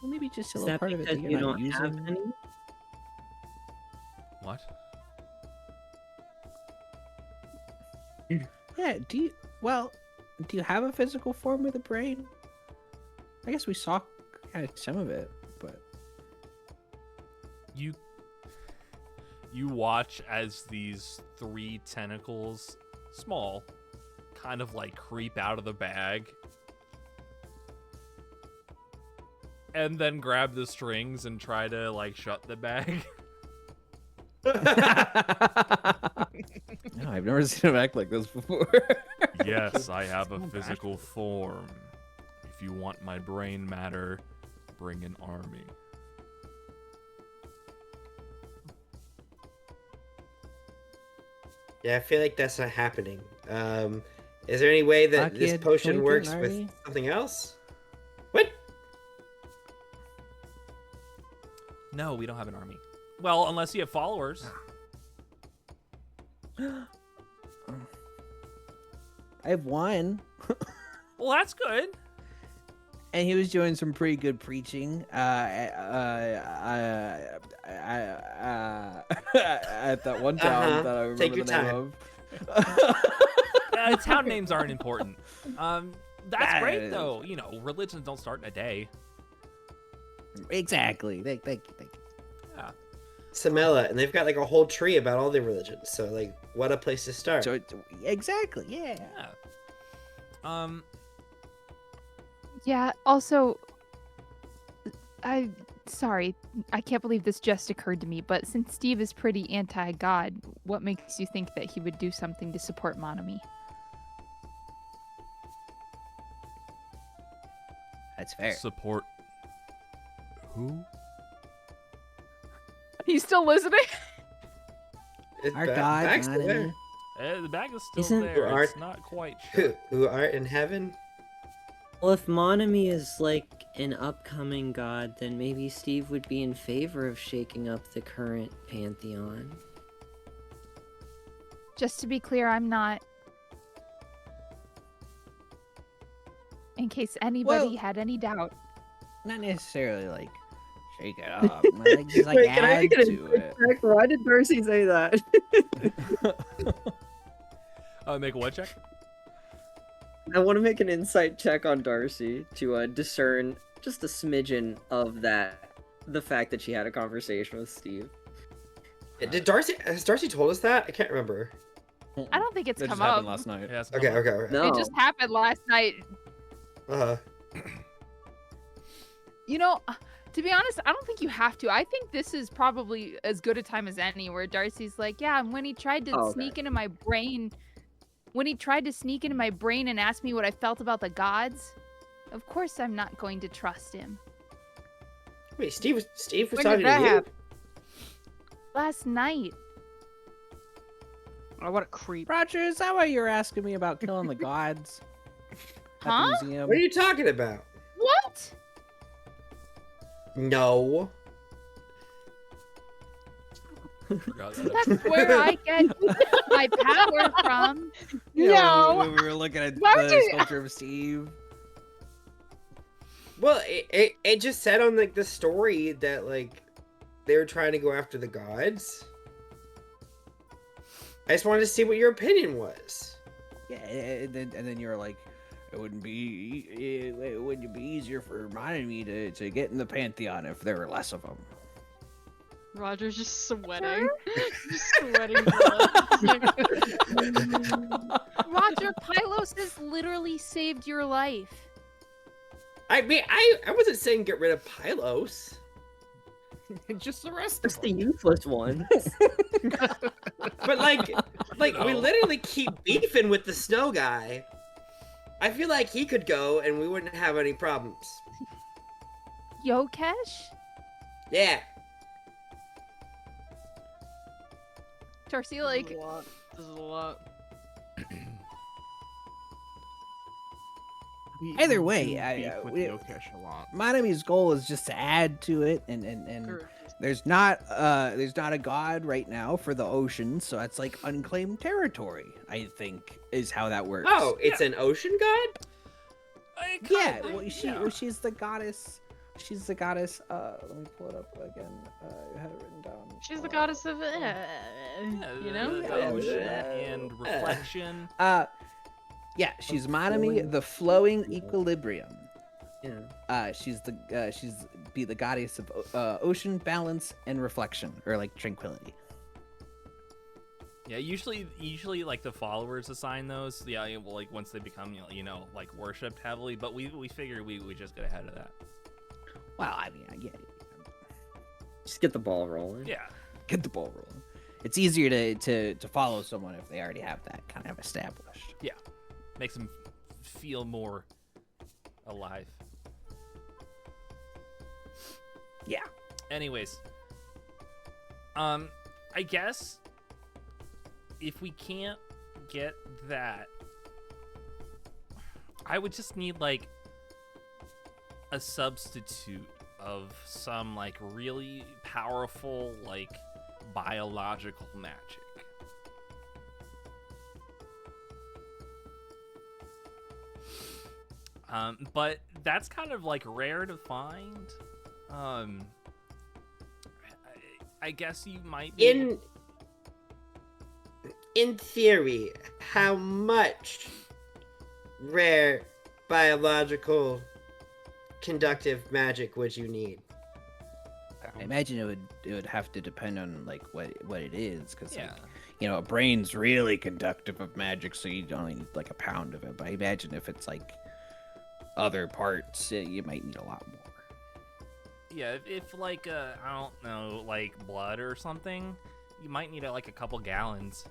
Well, maybe just a Is little that part of it because that you you're not don't have using. any? What? Yeah. Do you have a physical form of the brain? I guess we saw kind of some of it, but You watch as these 3 tentacles, small, kind of like creep out of the bag. And then grab the strings and try to like shut the bag. no, I've never seen him act like this before. Yes, I have a Not bad. physical form. If you want my brain matter, bring an army. Yeah, I feel like that's not happening. Is there any way that Lucky this I'd potion point works an with army. something else? What? No, we don't have an army. Well, unless you have followers. I have one, Well, that's good. and he was doing some pretty good preaching. At that one town Uh-huh. that I remember Take your the name time. of. Town names aren't important. that's great though. You know, religions don't start in a day. Exactly. Thank you. Yeah. Samela, and they've got like a whole tree about all the religions. So like, what a place to start. So exactly, yeah. Yeah. Yeah, also, sorry, I can't believe this just occurred to me, but since Steve is pretty anti-God, what makes you think that he would do something to support Monami? That's fair. Support. Who? He's still listening? Our God, Back's still Monami. there. The bag is still Isn't- there. Art- It's not quite sure. Who art in heaven? Well, if Monami is like an upcoming god, then maybe Steve would be in favor of shaking up the current pantheon. Just to be clear, I'm not. In case anybody Well- had any doubt. Not necessarily like shake it up. Like, just like add to it. check? Why did Darcy say that? Make a what check? I want to make an insight check on Darcy to discern just a smidgen of the fact that she had a conversation with Steve. Has Darcy told us that? I can't remember. I don't think it's That come just happened up. last night. Yeah, it's Okay, not- okay. No. It just happened last night. Uh-huh. You know, to be honest, I don't think you have to. I think this is probably as good a time as any where Darcy's like, yeah, and when he tried to Oh, okay. sneak into my brain, and ask me what I felt about the gods, of course I'm not going to trust him. Wait, Steve was When talking did that to you? happen? Last night. Oh, what a creep. Roger, is that why you're asking me about killing the gods? At Huh? the museum? What are you talking about? What? No. Forgot that. That's where I get my power from. No. When we were looking at Roger- the sculpture of Steve. Well, it just said on like the story that like they were trying to go after the gods. I just wanted to see what your opinion was. Yeah, and then you're like, it wouldn't be easier for Monami to get in the pantheon if there were less of them. Roger's just sweating. Just sweating blood. Roger, Pylos has literally saved your life. I mean, I wasn't saying get rid of Pylos. Just the rest That's of the them. useless one. But like we No. literally keep beefing with the snow guy. I feel like he could go and we wouldn't have any problems. Yokesh? Yeah. Darcy, like, This is a lot. Either way, Beef with we- Yokesh a lot. Monami's goal is just to add to it, and there's not a god right now for the ocean, so that's like unclaimed territory. I think is how that works. Oh, it's an ocean god? yeah. Well, she's the goddess. She's the goddess. Let me pull it up again. I had it written down. She's the goddess of you know? the ocean and reflection. Yeah, she's Monami, the flowing equilibrium. Yeah. She's the goddess of ocean balance and reflection, or like tranquility. Yeah, usually like the followers assign those. Yeah, well, like once they become like worshipped heavily. But we figured we just get ahead of that. Well, I mean, I get it. Just get the ball rolling. Yeah. Get the ball rolling. It's easier to follow someone if they already have that kind of established. Makes them feel more alive. Yeah. Anyways, I guess if we can't get that, I would just need like a substitute of some like really powerful like biological magic. But that's kind of like rare to find. I guess you might be In theory, how much rare biological conductive magic would you need? I imagine it would have to depend on like what it is, because Yeah. a brain's really conductive of magic, so you only need like a pound of it. But I imagine if it's like other parts, you might need a lot more. Yeah, if like I don't know, like blood or something, you might need like a couple gallons.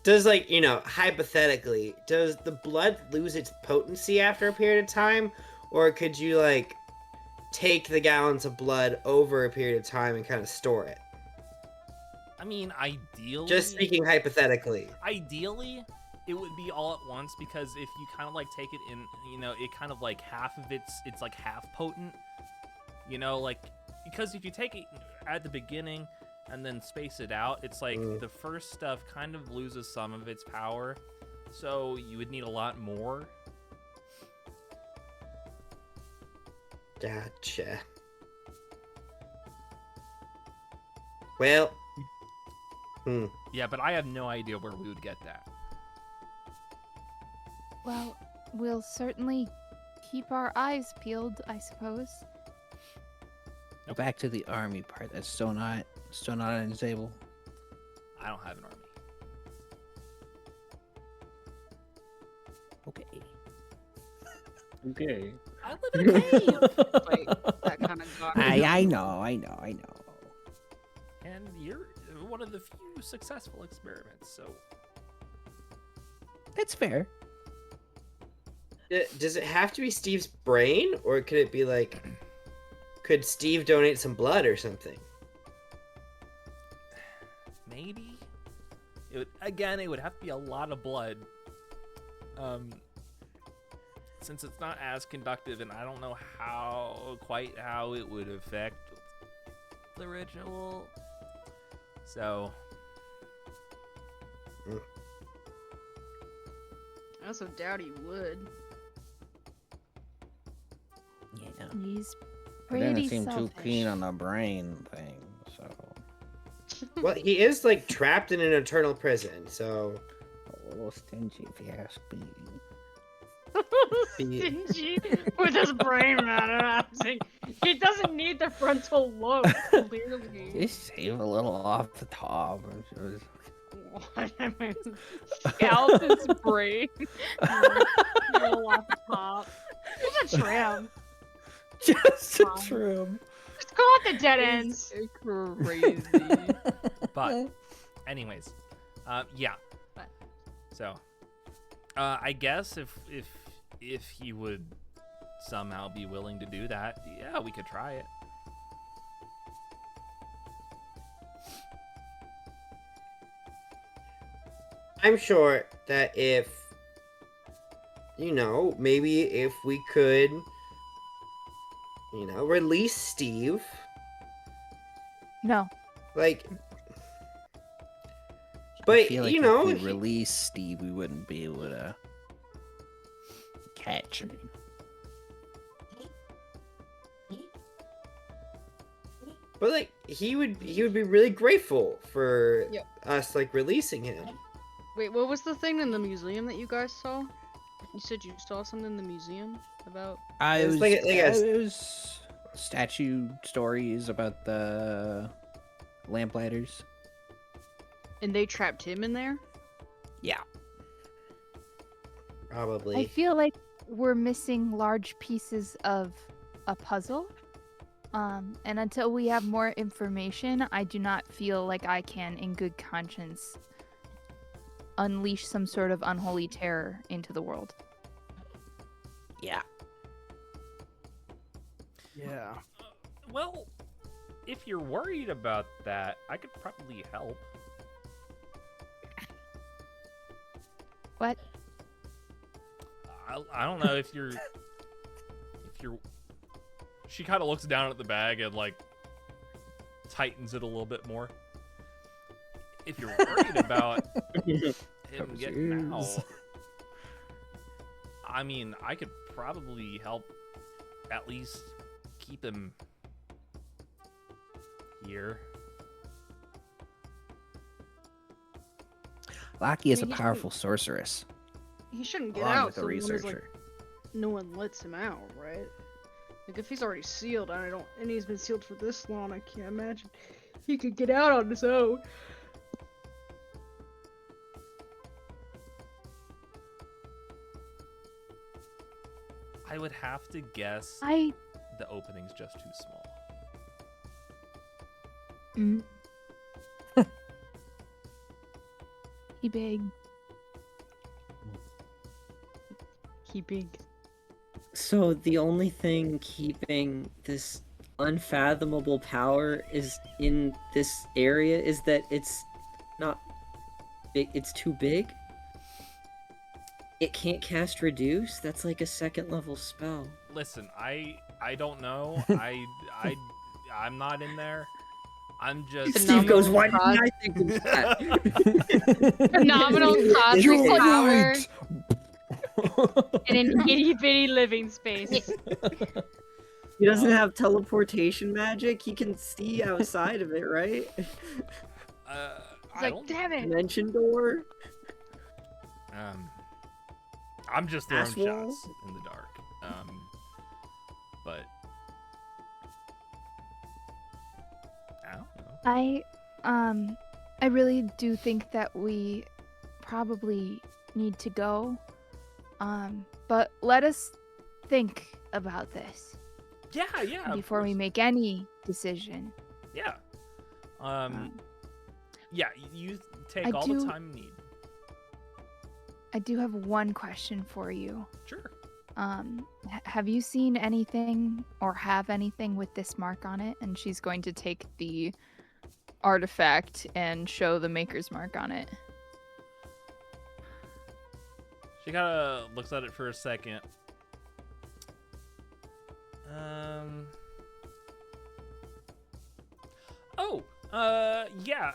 Does like, hypothetically, does the blood lose its potency after a period of time, or could you like take the gallons of blood over a period of time and kind of store it? I mean, ideally. Just speaking hypothetically. Ideally, it would be all at once, because if you kind of like take it in, it kind of like half of it's like half potent. Like, because if you take it at the beginning and then space it out, it's like the first stuff kind of loses some of its power, so you would need a lot more. Gotcha. Well. Yeah, but I have no idea where we would get that. Well, we'll certainly keep our eyes peeled, I suppose. Go back to the army part. That's still not on the table. I don't have an army. Okay. Okay. I live in a cave. Like, that kind of got I know. And you're one of the few successful experiments, so That's fair. Does it have to be Steve's brain, or could it be like, could Steve donate some blood or something? maybe it would have to be a lot of blood. Since it's not as conductive, and I don't know quite how it would affect the ritual. So I also doubt he would. Yeah. He's I pretty didn't seem selfish. too keen on the brain thing, so Well, he is like trapped in an eternal prison, so a little stingy if you ask me. Stingy with his brain matter. He doesn't need the frontal lobe, clearly. Just save a little off the top. Scalp his brain. Roll off the top. Just a trim. Just a Wow. trim. Just go off the dead ends. Crazy. but anyways, yeah. What? So I guess if he would somehow be willing to do that, yeah, we could try it. I'm sure that if, maybe if we could, release Steve, No. like, I but, feel like if we release Steve, we wouldn't be able to catch him. but like, he would be really grateful for Yep. us, like, releasing him. Wait, what was the thing in the museum that you guys saw? You said you saw something in the museum about. It was like a- it was statue stories about the lamplighters. And they trapped him in there? Yeah. Probably. I feel like we're missing large pieces of a puzzle. And until we have more information, I do not feel like I can, in good conscience, unleash some sort of unholy terror into the world. Yeah. Yeah. Well, if you're worried about that, I could probably help. What? I don't know if you're. She kind of looks down at the bag and like tightens it a little bit more. If you're worried about him getting out, I mean, I could probably help at least keep him here. Laki is I mean, a he powerful sorceress, He shouldn't get along out with a so long as, like, researcher. no one lets him out, right? Like if he's already sealed, and he's been sealed for this long, I can't imagine he could get out on his own. I would have to guess I. the opening's just too small. Mm. He big. He big. So the only thing keeping this unfathomable power is in this area is that it's not big. It's too big. It can't cast reduce. That's like a second level spell. Listen, I don't know. I'm not in there. I'm just Steve goes, "Why Phenomenal didn't I think of that?" Phenomenal cosmic You're power right. in an itty bitty living space. He doesn't have teleportation magic. He can see outside of it, right? He's I like, don't. damn it! Dimension door. I'm just throwing Ass wall? shots in the dark. But I don't know. I really do think that we probably need to go. But let us think about this Yeah, of before we course. make any decision. Yeah. Um, Yeah, you take I all the do- time you need. I do have one question for you. Sure. Have you seen anything or have anything with this mark on it? And she's going to take the artifact and show the maker's mark on it. She kind of looks at it for a second. Oh, yeah.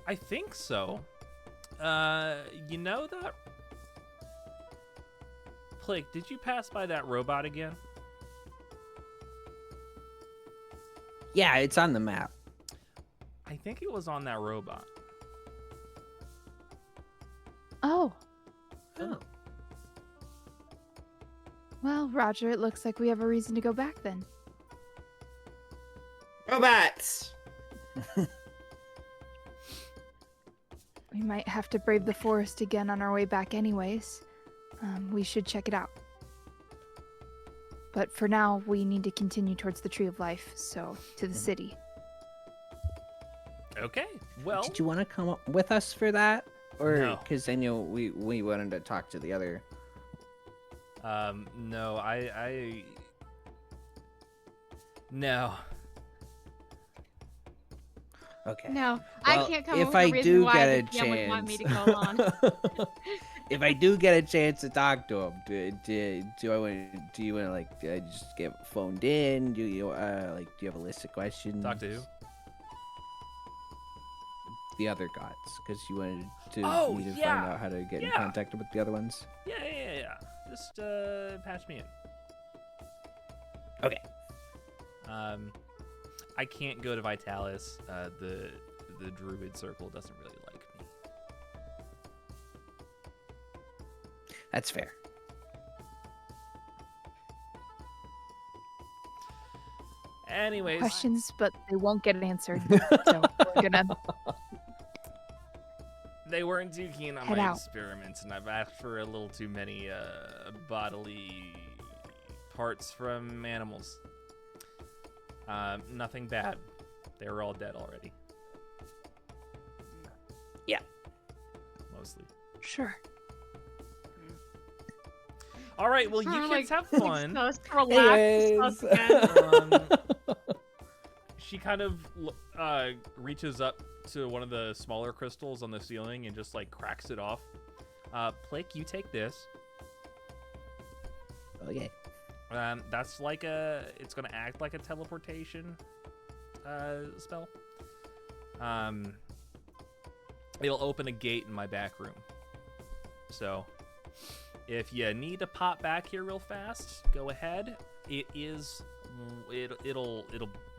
I think so. You know that? Plick, did you pass by that robot again? Yeah, it's on the map. I think it was on that robot. Oh, Oh. well, Roger, it looks like we have a reason to go back then. Robots. We might have to brave the forest again on our way back anyways. We should check it out. But for now, we need to continue towards the Tree of Life, so to the city. Okay, well, Did you want to come up with us for that? Or No. because I know we wanted to talk to the other. no, no. Okay. No, I Well, can't come if up with I a reason do why get the a DM would want me to chance- go on. If I do get a chance to talk to him, do you want to like just get phoned in? Do you do you have a list of questions? Talk to who? The other gods, because you wanted to Oh, me to yeah. find out how to get in Yeah. contact with the other ones. Yeah. Just patch me in. Okay. I can't go to Vitalis. The druid circle doesn't really like me. That's fair. Anyways, Questions, but they won't get answered. So we're gonna. they weren't too keen on Head my out. experiments, and I've asked for a little too many bodily parts from animals. Nothing bad. They were all dead already. Yeah. Mostly. Sure. All right, well, you I'm kids have like, fun. so relax. Anyways. Um, she kind of reaches up to one of the smaller crystals on the ceiling and just like cracks it off. Plick, you take this. Okay. That's like it's gonna act like a teleportation spell. It'll open a gate in my back room. So if you need to pop back here real fast, go ahead. It'll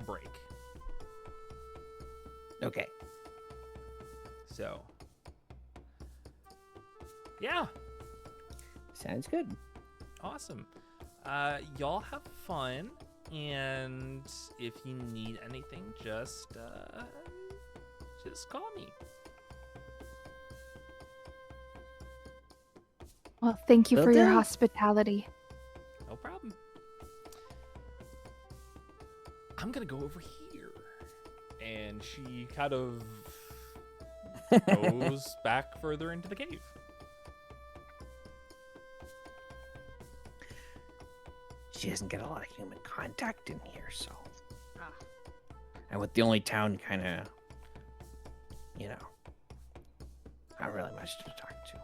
break. Okay. So Yeah, Sounds good. awesome. Y'all have fun, and if you need anything, just call me. Well, thank you Will for your do. hospitality. No problem. I'm gonna go over here, and she kind of goes back further into the cave. She doesn't get a lot of human contact in here, so. Ah. And with the only town kind of, not really much to talk to.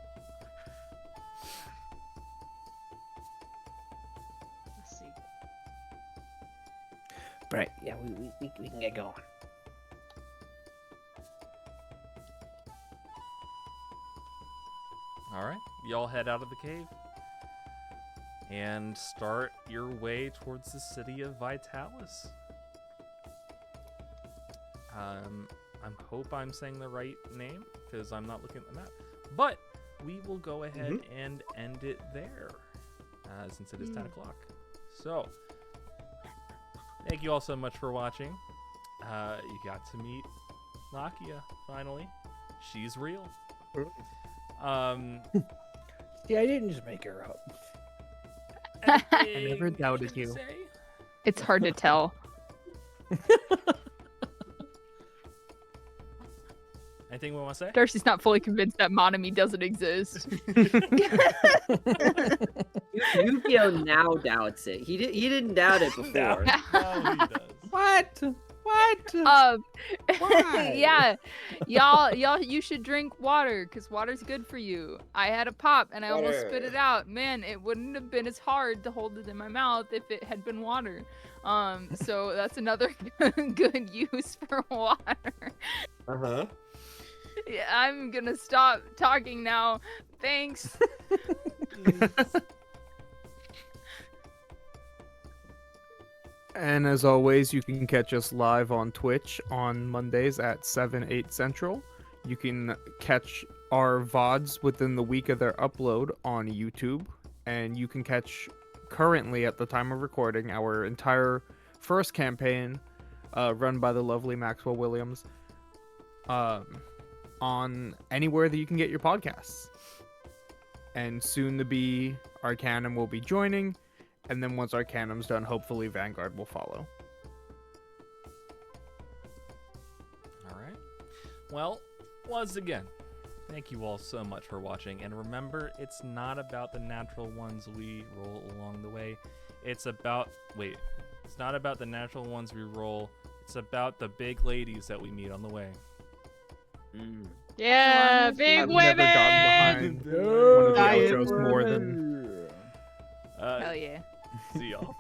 Let's see. But yeah, we can get going. All right, y'all head out of the cave and start your way towards the city of Vitalis. I hope I'm saying the right name because I'm not looking at the map. But we will go ahead and end it there since it is 10 o'clock. So, thank you all so much for watching. You got to meet Lakia finally. She's real. Yeah, I didn't just make her up. I never doubted you. Say? It's hard to tell. Anything we want to say? Darcy's not fully convinced that Monami doesn't exist. Yukio now doubts it. He didn't doubt it before. Now he does. What? What? Why? Yeah, y'all, you should drink water because water's good for you. I had a pop and I almost spit it out. Man, it wouldn't have been as hard to hold it in my mouth if it had been water. So that's another good use for water. Uh-huh. Yeah, I'm gonna stop talking now. Thanks. And as always, you can catch us live on Twitch on Mondays at 7, 8 Central. You can catch our VODs within the week of their upload on YouTube. And you can catch, currently at the time of recording, our entire first campaign run by the lovely Maxwell Williams on anywhere that you can get your podcasts. And soon to be, Arcanum will be joining. And then once Arcanum's done, hopefully Vanguard will follow. All right. Well, once again, thank you all so much for watching. And remember, it's not about the natural ones we roll along the way. It's about, it's not about the natural ones we roll. It's about the big ladies that we meet on the way. Yeah, big I've women. never gotten behind one of the Giant outros more than Hell yeah. See y'all.